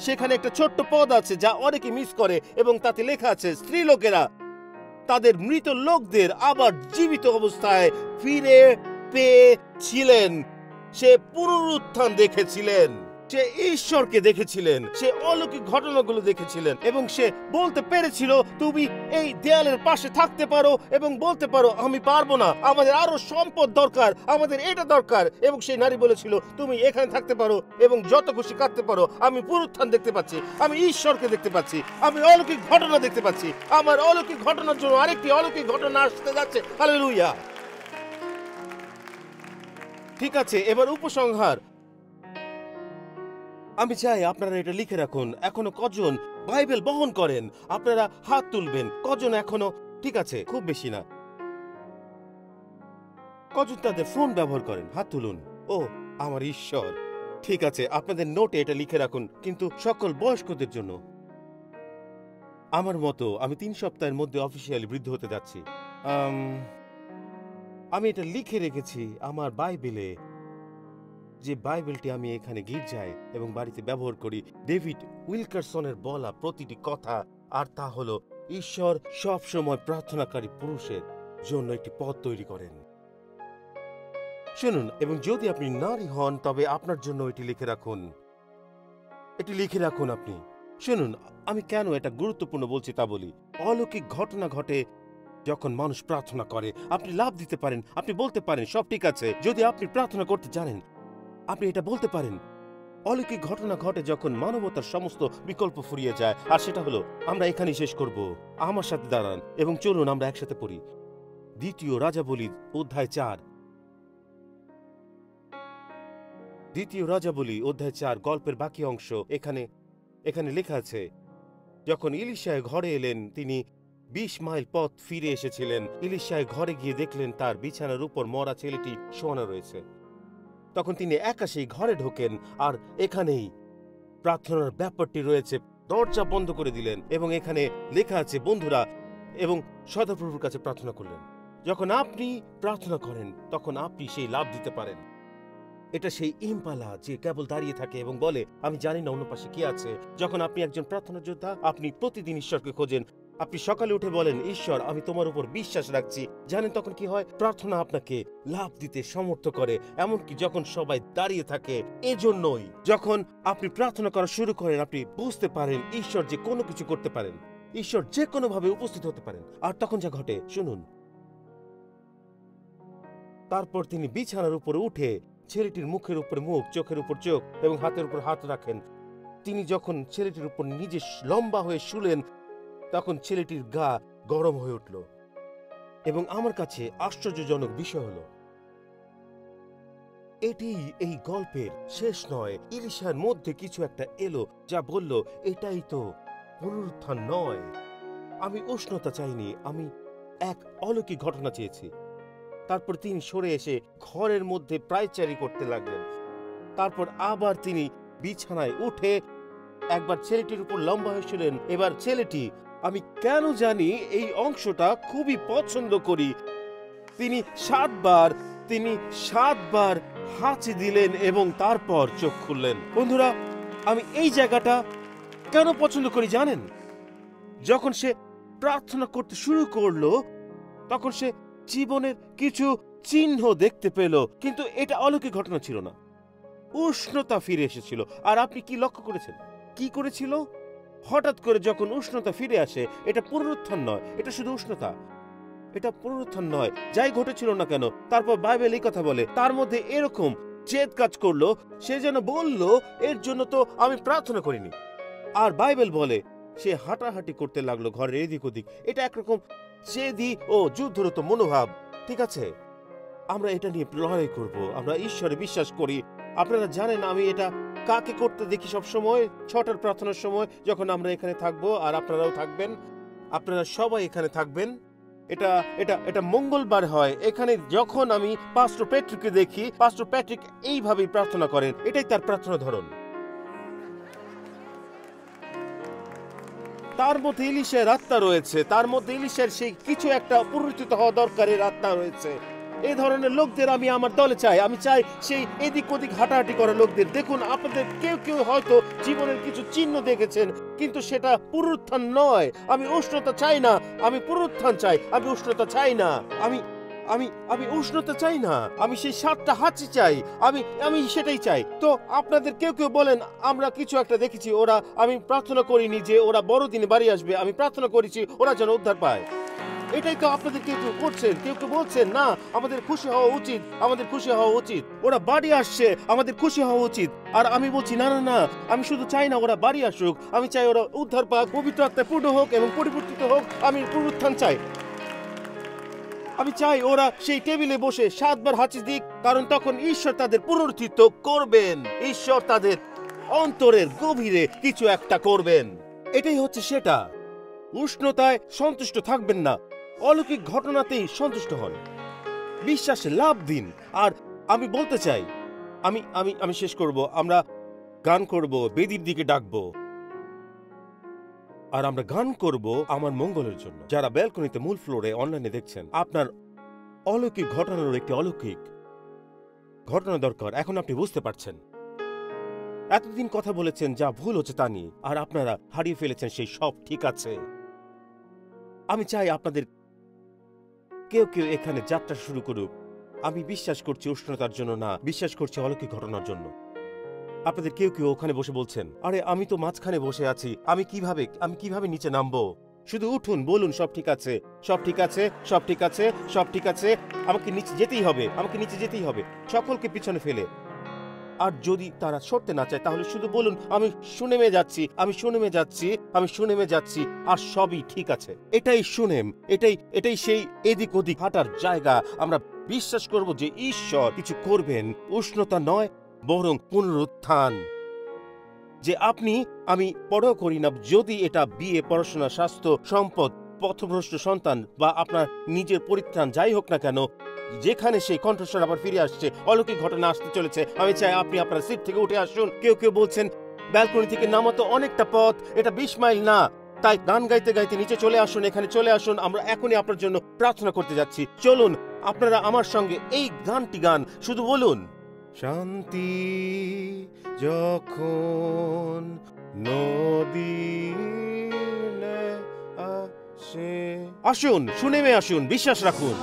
সেখানে একটা ছোট্ট পদ আছে যা অনেকে মিস করে, এবং তাতে লেখা আছে, স্ত্রীলোকেরা তাদের মৃত লোকদের আবার জীবিত অবস্থায় ফিরে পেয়েছিলেন। সে পুনরুত্থান দেখেছিলেন, সে ঈশ্বরকে দেখেছিলেন, সে অলৌকিক ঘটনাগুলো দেখেছিলেন, এবং সে বলতে পেরেছিল, তুমি এই দেয়ালের পাশে থাকতে পারো এবং বলতে পারো, আমি পারবো না, আমাদের আরো সম্পদ দরকার, আমাদের এটা দরকার। এবং সেই নারী বলেছিল, তুমি এখানে থাকতে পারো এবং যত খুশি কাটতে পারো, আমি পুনরুত্থান দেখতে পাচ্ছি, আমি ঈশ্বরকে দেখতে পাচ্ছি, আমি অলৌকিক ঘটনা দেখতে পাচ্ছি। আমার অলৌকিক ঘটনার জন্য আরেকটি অলৌকিক ঘটনা আসতে যাচ্ছে। হালেলুয়া। ঠিক আছে, এবার উপসংহার। আমি চাই আপনারা এটা লিখে রাখুন। এখনো কজন বাইবেল বহন করেন? আপনারা হাত তুলবেন। কজন এখনো? ঠিক আছে, খুব বেশি না। কজন তাদের ফোন ব্যবহার করেন? হাত তুলুন। ও আমার ঈশ্বর! ঠিক আছে, আপনাদের নোটে এটা লিখে রাখুন, কিন্তু সকল বয়স্কদের জন্য। আমার মতো আমি 3 সপ্তাহের মধ্যে অফিসিয়ালি বৃদ্ধ হতে যাচ্ছি। আমি এটা লিখে রেখেছি আমার বাইবেলে, যে বাইবেলটি আমি এখানে গির্জায় এবং বাড়িতে ব্যবহার করি। ডেভিড উইলকারসনের বলা প্রতিটি কথা, আর তা হলো, ঈশ্বর সব সময় প্রার্থনাকারী পুরুষের জন্য একটি পথ তৈরি করেন। শুনুন, এবং যদি আপনি নারী হন, তবে আপনার জন্য এটি লিখে রাখুন। এটি লিখে রাখুন আপনি। শুনুন, আমি কেন এটা গুরুত্বপূর্ণ বলছি তা বলি। অলৌকিক ঘটনা ঘটে যখন মানুষ প্রার্থনা করে। আপনি লাভ দিতে পারেন, আপনি বলতে পারেন, সব ঠিক আছে। যদি আপনি প্রার্থনা করতে জানেন, আপনি এটা বলতে পারেন। অলৌকিক ঘটনা ঘটে যখন মানবতার সমস্ত বিকল্প ফুরিয়ে যায়। আর সেটা হলো, আমরা এখানেই শেষ করব। আমার সাথে দাঁড়ান এবং চলুন আমরা একসাথে পড়ি 2 রাজাবলী অধ্যায় 4। 2 রাজাবলী অধ্যায় 4 গল্পের বাকি অংশ। এখানে লেখা আছে, যখন ইলিশায় ঘরে এলেন, তিনি 20 মাইল পথ ফিরে এসেছিলেন। ইলিশায় ঘরে গিয়ে দেখলেন তার বিছানার উপর মরা ছেলেটি শোয়ানো রয়েছে। তখন তিনি একা সেই ঘরে ঢোকেন, আর এখানেই প্রার্থনার ব্যাপারটি রয়েছে। দরজা বন্ধ করে দিলেন এবং এখানে লেখা আছে, বন্ধুরা, এবং সদাপ্রভুর কাছে প্রার্থনা করলেন। যখন আপনি প্রার্থনা করেন, তখন আপনি সেই লাভ দিতে পারেন। এটা সেই ইম্পালা যে কেবল দাঁড়িয়ে থাকে এবং বলে, আমি জানি না অন্য পাশে কি আছে। যখন আপনি একজন প্রার্থনা যোদ্ধা, আপনি প্রতিদিন ঈশ্বরকে খোঁজেন। আপনি সকালে উঠে বলেন, ঈশ্বর, আমি তোমার উপর বিশ্বাস রাখছি। জানেন তখন কি হয়? প্রার্থনা আপনাকে লাভ দিতে সমর্থ করে, এমনকি যখন সবাই দাঁড়িয়ে থাকে। এজন্যই যখন আপনি প্রার্থনা করা শুরু করেন, আপনি বুঝতে পারেন ঈশ্বর যে কোনো কিছু করতে পারেন, ঈশ্বর যে কোনো ভাবে উপস্থিত হতে পারেন। আর তখন যা ঘটে শুনুন। তারপর তিনি বিছানার উপরে উঠে ছেলেটির মুখের উপর মুখ, চোখের উপর চোখ এবং হাতের উপর হাত রাখেন। তিনি যখন ছেলেটির উপর নিজে লম্বা হয়ে শুলেন, তখন ছেলেটির গা গরম হয়ে উঠল। এবং আমার কাছে আশ্চর্যজনক বিষয় হলো, এটি এই গল্পের শেষ নয়। ইলিশার মধ্যে কিছু একটা এলো যা বলল, এটাই তো পুনরুত্থান নয়। আমি উষ্ণতা চাইনি, আমি এক অলৌকিক ঘটনা চেয়েছি। তারপর তিনি সরে এসে ঘরের মধ্যে প্রায়চারী করতে লাগলেন। তারপর আবার তিনি বিছানায় উঠে একবার ছেলেটির উপর লম্বা হয়েছিলেন। এবার ছেলেটি, আমি কেন জানি এই অংশটা খুবই পছন্দ করি, তিনি 7 বার হাঁচি দিলেন এবং তারপর চোখ খুললেন। বন্ধুরা, আমি এই জায়গাটা কেন পছন্দ করি জানেন? যখন সে প্রার্থনা করতে শুরু করলো তখন সে জীবনের কিছু চিহ্ন দেখতে পেল, কিন্তু এটা অলৌকিক ঘটনা ছিল না। উষ্ণতা ফিরে এসেছিল। আর আপনি কি লক্ষ্য করেছেন? কি করেছিল? হঠাৎ করে যখন উষ্ণতা ফিরে আসে, এটা পুনরুত্থান নয়, এটা শুধু উষ্ণতা, এটা পুনরুত্থান নয়। যাই ঘটেছিল না কেন, তারপর বাইবেল এই কথা বলে, তার মধ্যে এরকম জেদ কাজ করলো, সে যেন বলল, এর জন্য তো আমি প্রার্থনা করিনি। আর বাইবেল বলে সে হাঁটাহাঁটি করতে লাগলো ঘরের এদিক ওদিক। এটা একরকম জেদি ও যুদ্ধরত মনোভাব। ঠিক আছে, আমরা এটা নিয়ে লড়াই করব, আমরা ঈশ্বরে বিশ্বাস করি। আপনারা জানেন আমি এটা কাকে করতে দেখি সব সময়? 6টার প্রার্থনার সময় যখন আমরা এখানে থাকবো, আর আপনারাও থাকবেন, আপনারা সবাই এখানে থাকবেন। এটা এটা এটা মঙ্গলবার হয়। এখানে যখন আমি পাস্টর প্যাট্রিককে দেখি, পাস্টর প্যাট্রিক এইভাবেই প্রার্থনা করেন, এটাই তার প্রার্থনা ধরন। তার মধ্যে ইলিশের আত্মা রয়েছে, তার মধ্যে ইলিশের সেই কিছু একটা পুনরুত্থিত হওয়া দরকারের আত্মা রয়েছে। এই ধরনের লোকদের আমি আমার দলে চাই। আমি চাই সেই এদিক ওদিক হাঁটাহাঁটি করা লোকদের। দেখুন, আপনাদের কেউ কেউ হয়তো জীবনের কিছু চিহ্ন দেখেছেন, কিন্তু সেটা পুনরুত্থান নয়। আমি উষ্ণতা চাই না, আমি পুনরুত্থান চাই। আমি উষ্ণতা চাই না, আমি আমি আমি উষ্ণতা চাই না, আমি সেই 7টা হাঁচি চাই। আমি সেটাই চাই। তো আপনাদের কেউ কেউ বলেন আমরা কিছু একটা দেখেছি, ওরা, আমি প্রার্থনা করিনি যে ওরা বড়দিনে বাড়ি আসবে, আমি প্রার্থনা করেছি ওরা যেন উদ্ধার পায়। এটাই তো আপনাদের কেউ কেউ করছেন। কেউ কেউ বলছেন না, আমাদের খুশি হওয়া উচিত, আমাদের খুশি হওয়া উচিত, ওরা বাড়ি আসছে, আমাদের খুশি হওয়া উচিত। আর আমি বলছি না না না, আমি শুধু চাই না ওরা বাড়ি আসুক, আমি চাই ওরা উদ্ধার পাক, পবিত্র আত্মায় পূর্ণ হোক এবং পরিবর্তিত হোক। আমি পুনরুত্থান চাই। আমি চাই ওরা সেই টেবিলে বসে 7 বার হাঁচি দিক, কারণ তখন ঈশ্বর তাদের পুনরুত্থিত করবেন। ঈশ্বর তাদের অন্তরের গভীরে কিছু একটা করবেন। এটাই হচ্ছে সেটা। উষ্ণতায় সন্তুষ্ট থাকবেন না, অলৌকিক ঘটনাতেই সন্তুষ্ট হন, বিশ্বাসে লাভ দিন। আর আমি বলতে চাই, আমি আমি আমি শেষ করব। আমরা গান করব, বেদির দিকে ডাকবো, আর আমরা গান করব আমার মঙ্গলের জন্য। যারা ব্যালকনিতে মূল ফ্লোরে অনলাইনে দেখছেন, আপনার অলৌকিক ঘটনার একটি অলৌকিক ঘটনা দরকার। এখন আপনি বুঝতে পারছেন, এতদিন কথা বলেছেন যা ভুল হচ্ছে তা নিয়ে, আর আপনারা হারিয়ে ফেলেছেন সেই সব। ঠিক আছে, আমি চাই আপনাদের কেউ কেউ এখানে যাত্রা শুরু করুক। আমি বিশ্বাস করছি উষ্ণতার জন্য না, বিশ্বাস করছি অলৌকিক ঘটনার জন্য। আপনাদের কেউ কেউ ওখানে বসে বলছেন, আরে আমি তো মাঝখানে বসে আছি, আমি কিভাবে নিচে নামবো? শুধু উঠুন, বলুন সব ঠিক আছে, সব ঠিক আছে, সব ঠিক আছে, সব ঠিক আছে। আমাকে নিচে যেতেই হবে, আমাকে নিচে যেতেই হবে, সকলকে পিছনে ফেলে। আর যদি তারা সরতে না চায়, তাহলে শুধু বলুন, আমি সুনেমে যাচ্ছি, আমি সুনেমে যাচ্ছি, আমি সুনেমে যাচ্ছি, আর সবই ঠিক আছে। এটাই সুনেম, এটাই সেই এদিক ওদিক হাঁটার জায়গা। আমরা বিশ্বাস করব যে ঈশ্বর কিছু করবেন, উষ্ণতা নয় বরং পুনরুত্থান। যে আমি পরোয়া করি না যদি এটা বিয়ে, পড়াশোনা, স্বাস্থ্য, সম্পদ, পথভ্রষ্ট সন্তান বা আপনার নিজের পরিত্রাণ যাই হোক না কেন, যেখানে সেই কণ্ঠস্বর আবার ফিরে আসছে, অলৌকিক ঘটনা আসতে চলেছে, আমি চাই আপনি আপনার সিট থেকে উঠে আসুন। কেউ কেউ বলছেন ব্যালকনি থেকে নামা তো অনেকটা পথ, এটা 20 মাইল না, তাই গান গাইতে গাইতে নিচে চলে আসুন, এখানে চলে আসুন। আমরা এখনই আপনার জন্য প্রার্থনা করতে যাচ্ছি। চলুন আপনারা আমার সঙ্গে এই গানটি গান, শুধু বলুন, শান্তি যখন নদী আসে। আসুন, সুনেমে আসুন, বিশ্বাস রাখুন।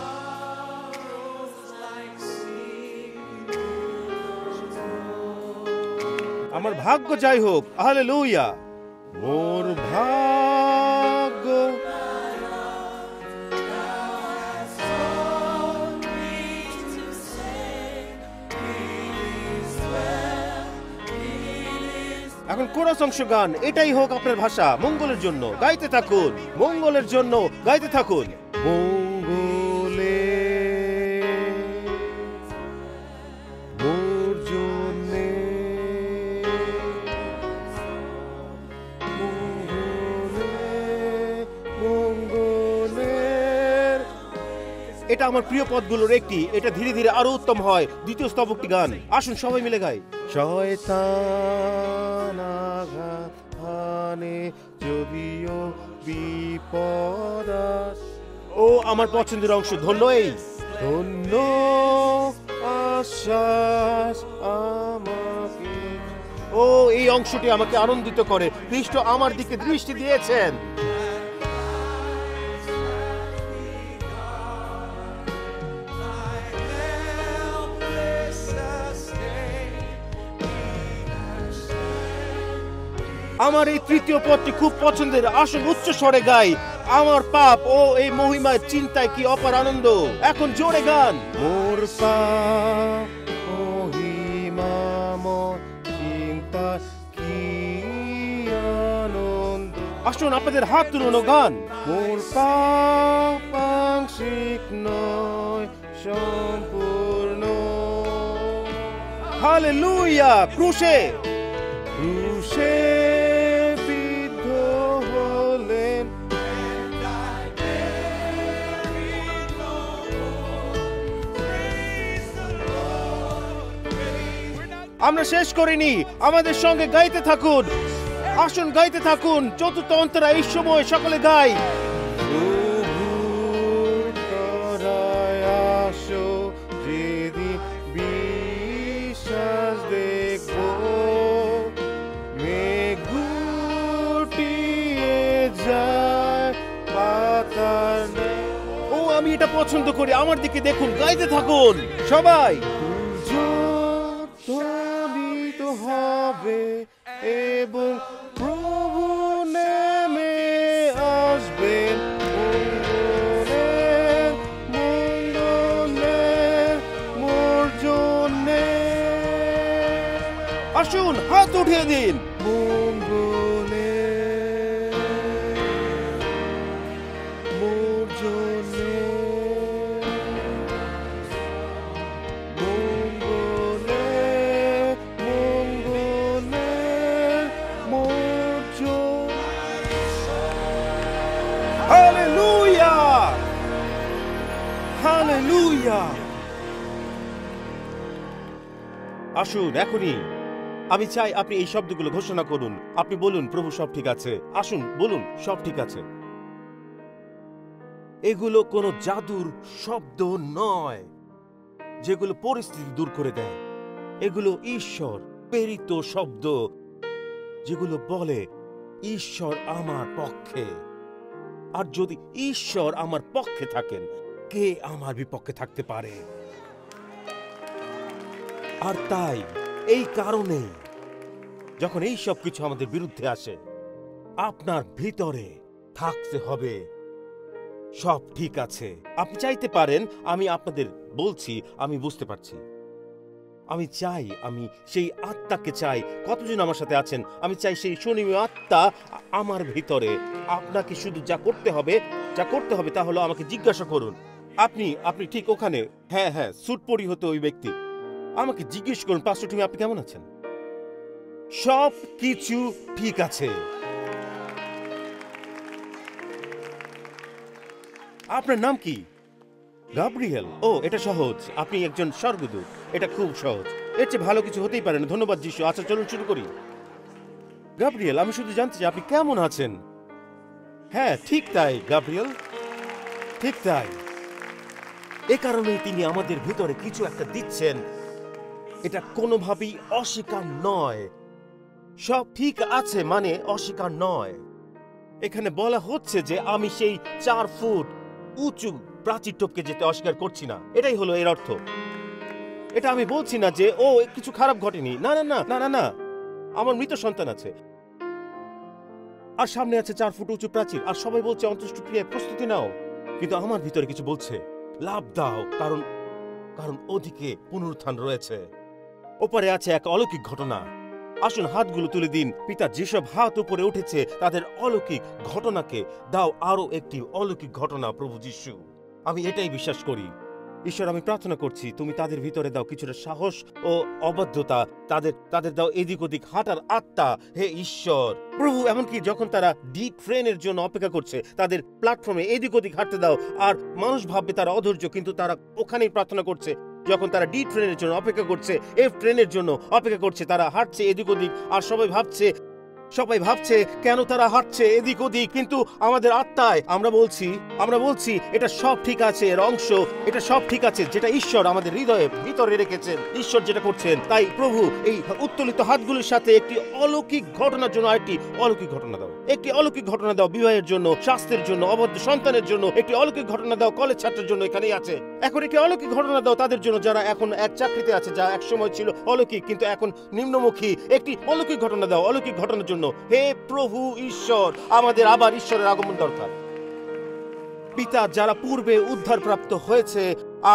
আমার ভাগ্য যাই হোক, হালেলুয়া, মোর ভাগ্য এখন কোরাস অংশ গান, এটাই হোক আপনার ভাষা। মঙ্গলের জন্য গাইতে থাকুন, মঙ্গলের জন্য গাইতে থাকুন। মঙ্গলে মোর জন্যে, মঙ্গলে এটা আমার প্রিয় পদগুলোর একটি। এটা ধীরে ধীরে আরো উত্তম হয়। দ্বিতীয় স্তবকটি গান। আসুন সবাই মিলে গাই। শয়তান আঘাত হানে যদিও বিপদ আসে। ও আমার পছন্দের অংশ। ধন্য এই ধন্য আশ্বাস আমাকে। ও এই অংশটি আমাকে আনন্দিত করে। খ্রিস্ট আমার দিকে দৃষ্টি দিয়েছেন। আমার এই তৃতীয় পদটি খুব পছন্দের। আসুন উচ্চ স্বরে গাই। আমার পাপ ও এই মহিমায় চিন্তায় কি অপার আনন্দ। এখন জোরে গান। মোর পাপ মহিমাময় চিন্তায় কি আনন্দ। আসুন আপনাদের হাত তুলুন ও গান। মোর পাপ আংশিক নয় সম্পূর্ণ। হালেলুয়া। ক্রুশে ক্রুশে বিদ্ধ হলেন। আমরা শেষ করিনি, আমাদের সঙ্গে গাইতে থাকুন। আসুন গাইতে থাকুন। চতুর্থ অন্তরা এই সময় সকলে গাই। যেদিন বিশ্বাস দেখবো ও আমি এটা পছন্দ করি। আমার দিকে দেখুন, গাইতে থাকুন সবাই। ধ্বনিত হবে এবং প্রভু নেমে আসবেন। মোর জন্যে আসুন হাত উঠিয়ে দিন। আসুন এখনই আমি চাই আপনি এই শব্দগুলো ঘোষণা করুন। আপনি বলুন, প্রভু সব ঠিক আছে। আসুন বলুন, সব ঠিক আছে। এগুলো কোনো জাদুর শব্দ নয় যেগুলো পরিস্থিতি দূর করে দেয়। এগুলো ঈশ্বর প্রেরিত শব্দ যেগুলো বলে ঈশ্বর আমার পক্ষে। আর যদি ঈশ্বর আমার পক্ষে থাকেন, কে আমার বিপক্ষে থাকতে পারে? আর তাই এই কারণে যখন এই সব কিছু আমাদের বিরুদ্ধে আসে, আপনার ভিতরে থাকতে হবে সব ঠিক আছে। আপনি চাইতে পারেন আমি আপনাদের বলছি, আমি বুঝতে পারছি। আমি চাই, আমি সেই আত্মাকে চাই। কতজন আমার সাথে আছেন? আমি চাই সেই শনিময় আত্মা আমার ভিতরে। আপনাকে শুধু যা করতে হবে তা হলো আমাকে জিজ্ঞাসা করুন। আপনি ঠিক ওখানে, হ্যাঁ স্যুট পরিহিত ওই ব্যক্তি, আমাকে জিজ্ঞেস করুন, পাস্টর টিমি আপনি কেমন আছেন? সব কিছু ঠিক আছে। আপনার নাম কি? গাব্রিয়েল। ও এটা সহজ, আপনি একজন স্বর্গদূত। এটা খুব সহজ, এর চেয়ে ভালো কিছু হতেই পারে না। ধন্যবাদ যিশু। আচ্ছা চলুন শুরু করি। গাব্রিয়েল, আমি শুধু জানতে চাই আপনি কেমন আছেন? হ্যাঁ ঠিক তাই গাব্রিয়েল, ঠিক তাই। এ কারণেই তিনি আমাদের ভিতরে কিছু একটা দিচ্ছেন। এটা কোনোভাবেই অস্বীকার নয়। সব ঠিক আছে মানে অস্বীকার নয়। এখানে বলা হচ্ছে যে আমি সেই 4 ফুট উঁচু প্রাচীর টপকে যেতে অস্বীকার করছি না। এটাই হলো এর অর্থ। এটা আমি বলছি না যে ও কিছু খারাপ ঘটেনি। না না না না না না, আমার মৃত সন্তান আছে, আর সামনে আছে 4 ফুট উঁচু প্রাচীর, আর সবাই বলছে অন্ত্যেষ্টিক্রিয়ায় প্রস্তুতি নাও। কিন্তু আমার ভিতরে কিছু বলছে লাভ দাও, কারণ ওদিকে পুনরুত্থান রয়েছে। ওপারে আছে এক অলৌকিক ঘটনা। আসুন হাতগুলো তুলে দিন। পিতা, যেসব হাত উপরে উঠেছে তাদের অলৌকিক ঘটনাকে দাও আরো একটি অলৌকিক ঘটনা। প্রভু যিশু, আমি এটাই বিশ্বাস করি। ঈশ্বর, আমি প্রার্থনা করছি তুমি তাদের ভিতরে দাও কিছুটা সাহস ও অবাধ্যতা, তাদের তাদের দাও এদিক ওদিক হাঁটার আত্মা। হে ঈশ্বর প্রভু, এমনকি যখন তারা ডি ট্রেনের জন্য অপেক্ষা করছে, তাদের প্ল্যাটফর্মে এদিক ওদিক হাঁটতে দাও। আর মানুষ ভাববে তারা অধৈর্য, কিন্তু তারা ওখানেই প্রার্থনা করছে। যখন তারা ডি ট্রেনের জন্য অপেক্ষা করছে, এফ ট্রেনের জন্য অপেক্ষা করছে, তারা হাঁটছে এদিক ওদিক, আর সবাই ভাবছে কেন তারা হাঁটছে এদিক ওদিক, কিন্তু আমাদের আত্মায় আমরা বলছি এটা সব ঠিক আছে, এর অংশ, এটা সব ঠিক আছে, যেটা ঈশ্বর আমাদের হৃদয়ে ভিতরে রেখেছেন, ঈশ্বর যেটা করছেন। তাই প্রভু, এই উত্তোলিত হাতগুলির সাথে একটি অলৌকিক ঘটনার জন্য একটি অলৌকিক ঘটনা দাও, একটি অলৌকিক ঘটনা দাও বিবাহের জন্য, স্বাস্থ্যের জন্য, অবদ্ধ সন্তানের জন্য একটি অলৌকিক ঘটনা দাও। কলেজ ছাত্রের জন্য এখানেই আছে, এখন একটি অলৌকিক ঘটনা দাও তাদের জন্য যারা এখন এক চাকরিতে আছে, যা এক সময় ছিল অলৌকিক কিন্তু এখন নিম্নমুখী। একটি অলৌকিক ঘটনা দাও অলৌকিক ঘটনার জন্য। হে প্রভু ঈশ্বর, আমাদের আবার ঈশ্বরের আগমন দরকার। পিতা যারা পূর্বে উদ্ধার প্রাপ্ত হয়েছে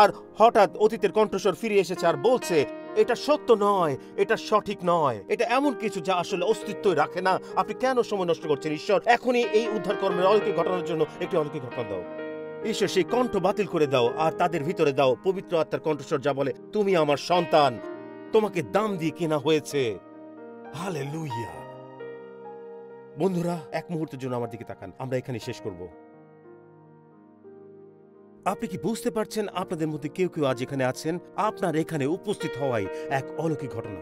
আর হঠাৎ অতীতের কণ্ঠস্বর ফিরে এসেছে আর বলছে এটা সত্য নয়, এটা সঠিক নয়, এটা এমন কিছু যা আসলে অস্তিত্বই রাখে না, আপনি কেন সময় নষ্ট করছেন? ঈশ্বর, এখনই এই উদ্ধার কর্মের অলৌকিক ঘটনার জন্য একটি অলৌকিক ঘটনা দাও। ঈশ্বর, সেই কণ্ঠ বাতিল করে দাও আর তাদের ভিতরে দাও পবিত্র আত্মার কণ্ঠস্বর যা বলে তুমি আমার সন্তান, তোমাকে দাম দিয়ে কেনা হয়েছে। হালেলুয়া। বন্ধুরা, এক মুহূর্তের জন্য আমার দিকে তাকান, আমরা এখানে শেষ করব। আপনি কি বুঝতে পারছেন আপনাদের মধ্যে কেউ কেউ আজ এখানে আছেন, আপনার এখানে উপস্থিত হওয়াই এক অলৌকিক ঘটনা।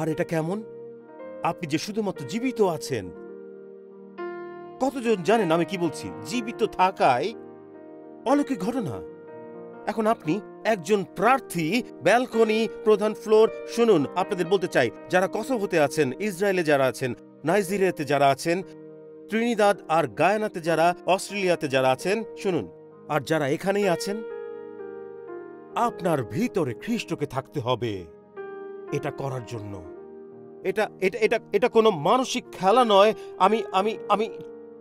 আর এটা কেমন? আপনি যে শুধুমাত্র জীবিত আছেন। কতজন জানেন আমি কি বলছি? জীবিত থাকায় অলৌকিক ঘটনা। এখন আপনি একজন প্রার্থী, ব্যালকনি, প্রধান ফ্লোর। শুনুন, আপনাদের বলতে চাই, যারা কসোভোতে আছেন, ইসরায়েলে যারা আছেন, নাইজেরিয়াতে যারা আছেন, ত্রিনিদাদ আর গায়ানাতে যারা, অস্ট্রেলিয়াতে যারা আছেন, শুনুন, আর যারা এখানেই আছেন, আপনার ভিতরে খ্রিস্টকে থাকতে হবে এটা করার জন্য। এটা এটা এটা এটা কোনো মানসিক খেলা নয়। আমি আমি আমি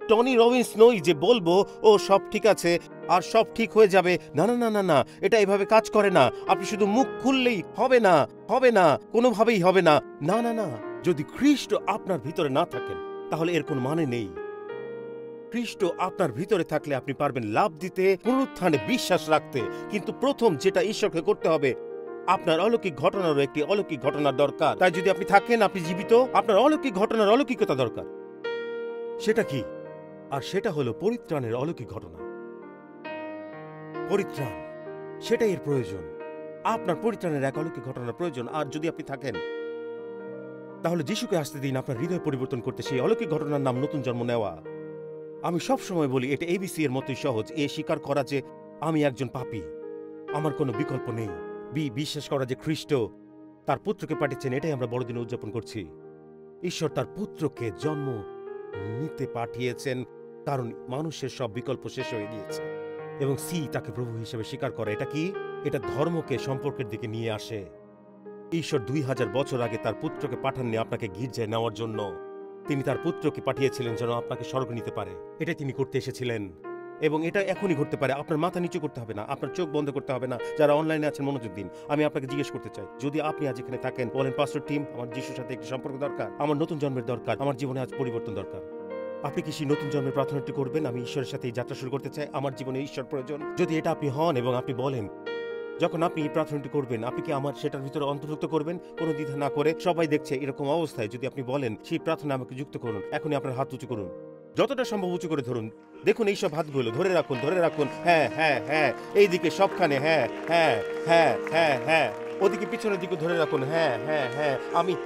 টনি রবিন্স নই যে বলবো ও সব ঠিক আছে আর সব ঠিক হয়ে যাবে। না না না না না, এটা এভাবে কাজ করে না। আপনি শুধু মুখ খুললেই হবে না, হবে না, কোনোভাবেই হবে না। না না না, যদি খ্রিস্ট আপনার ভিতরে না থাকেন তাহলে এর কোনো মানে নেই। খ্রিস্ট আপনার ভিতরে থাকলে আপনি পারবেন লাভ দিতে, পুনরুত্থানে বিশ্বাস রাখতে। কিন্তু প্রথম যেটা ঈশ্বরকে করতে হবে, আপনার অলৌকিক ঘটনারও একটি অলৌকিক ঘটনার দরকার। তাই যদি আপনি থাকেন, আপনি জীবিত, আপনার অলৌকিক ঘটনার অলৌকিকতা দরকার। সেটা কি? আর সেটা হলো পরিত্রাণের অলৌকিক ঘটনা। পরিত্রাণ, সেটাই এর প্রয়োজন। আপনার পরিত্রাণের এক অলৌকিক ঘটনার প্রয়োজন। আর যদি আপনি থাকেন, তাহলে যিশুকে আসতে দিন আপনার হৃদয় পরিবর্তন করতে। সেই অলৌকিক ঘটনার নাম নতুন জন্ম নেওয়া। আমি সব সময় বলি, এটা এবিসি এর মতোই সহজ। এ স্বীকার করা যে আমি একজন পাপী, আমার কোনো বিকল্প নেই। বিশ্বাস করা যে খ্রিস্ট তার পুত্রকে পাঠিয়েছেন। এটাই আমরা বড়দিনে উদযাপন করছি। ঈশ্বর তার পুত্রকে জন্ম নিতে পাঠিয়েছেন কারণ মানুষের সব বিকল্প শেষ হয়ে গিয়েছে। এবং তাকে প্রভু হিসেবে স্বীকার করে, এটা কি? এটা ধর্মকে সম্পর্কের দিকে নিয়ে আসে। ঈশ্বর 2000 বছর আগে তার পুত্রকে পাঠাননি আপনাকে গির্জায় নেওয়ার জন্য। তিনি তার পুত্রকে পাঠিয়েছিলেন যেন আপনাকে স্বর্গ নিতে পারে। এটাই তিনি করতে এসেছিলেন এবং এটা এখনই ঘটতে পারে। আপনার মাথা নিচু করতে হবে না, আপনার চোখ বন্ধ করতে হবে না। যারা অনলাইনে আছেন মনোযোগ দিন। আমি আপনাকে জিজ্ঞেস করতে চাই, যদি আপনি আজ এখানে থাকেন, বলেন পাস্টর টিম, আমার যিশুর সাথে একটি সম্পর্ক দরকার, আমার নতুন জন্মের দরকার, আমার জীবনে আজ পরিবর্তন দরকার। আপনি কি সেই নতুন জন্মের প্রার্থনাটি করবেন? আমি ঈশ্বরের সাথে এই যাত্রা শুরু করতে চাই, আমার জীবনে ঈশ্বর প্রয়োজন। যদি এটা আপনি হন এবং আপনি বলেন, যখন আপনি এই প্রার্থনাটি করবেন, আপনি কি আমার সেটার ভিতরে অন্তর্ভুক্ত করবেন কোনো দ্বিধা না করে? সবাই দেখছে, এরকম অবস্থায় যদি আপনি বলেন সেই প্রার্থনা আমাকে যুক্ত করুন, এখনই আপনার হাত উঁচু করুন, যতটা সম্ভব উঁচু করে ধরুন। দেখুন এইসব হাতগুলো ধরে রাখুন, ধরে রাখুন। হ্যাঁ হ্যাঁ হ্যাঁ, এইদিকে সবখানে, হ্যাঁ হ্যাঁ হ্যাঁ হ্যাঁ হ্যাঁ, ওদিকে পিছনের দিকে ধরে রাখুন। হ্যাঁ হ্যাঁ হ্যাঁ,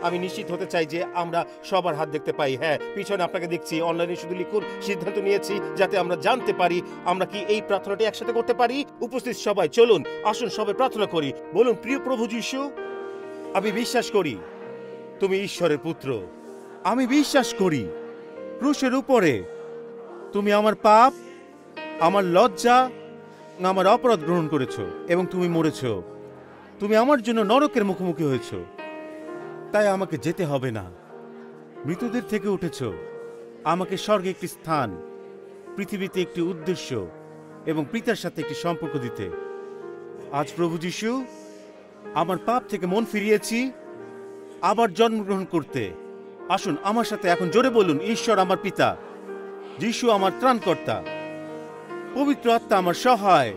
আমি নিশ্চিত হতে চাই যে আমরা সবার হাত দেখতে পাই। হ্যাঁ, পিছনে আপনাকে দেখছি। অনলাইনে শুধু লিখুন, সিদ্ধান্ত নিয়েছি যাতে আমরা জানতে পারি আমরা কি এই প্রার্থনাটি একসাথে করতে পারি। উপস্থিত সবাই চলুন, আসুন সবাই প্রার্থনা করি। বলুন, প্রিয় প্রভু যীশু, আমি বিশ্বাস করি তুমি ঈশ্বরের পুত্র। আমি বিশ্বাস করি ক্রুশের উপরে তুমি আমার পাপ, আমার লজ্জা, আমার অপরাধ গ্রহণ করেছো এবং তুমি মরেছো। তুমি আমার জন্য নরকের মুখোমুখি হয়েছ, তাই আমাকে যেতে হবে না। মৃতদের থেকে উঠেছ, আমাকে স্বর্গে একটি স্থান, পৃথিবীতে একটি উদ্দেশ্য এবং পিতার সাথে একটি সম্পর্ক দিতে। আজ প্রভু যীশু, আমার পাপ থেকে মন ফিরিয়েছি আবার জন্মগ্রহণ করতে। আসুন আমার সাথে এখন জোরে বলুন, ঈশ্বর আমার পিতা, যীশু আমার ত্রাণকর্তা, পবিত্র আত্মা আমার সহায়,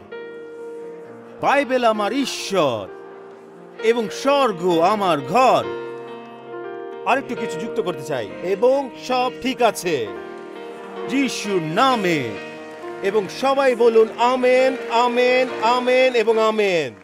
বাইবেল আমার ঈশ্বর এবং স্বর্গ আমার ঘর। আরেকটু কিছু যুক্ত করতে চাই। এবং সব ঠিক আছে যিশুর নামে। এবং সবাই বলুন আমেন, আমেন, আমেন এবং আমেন।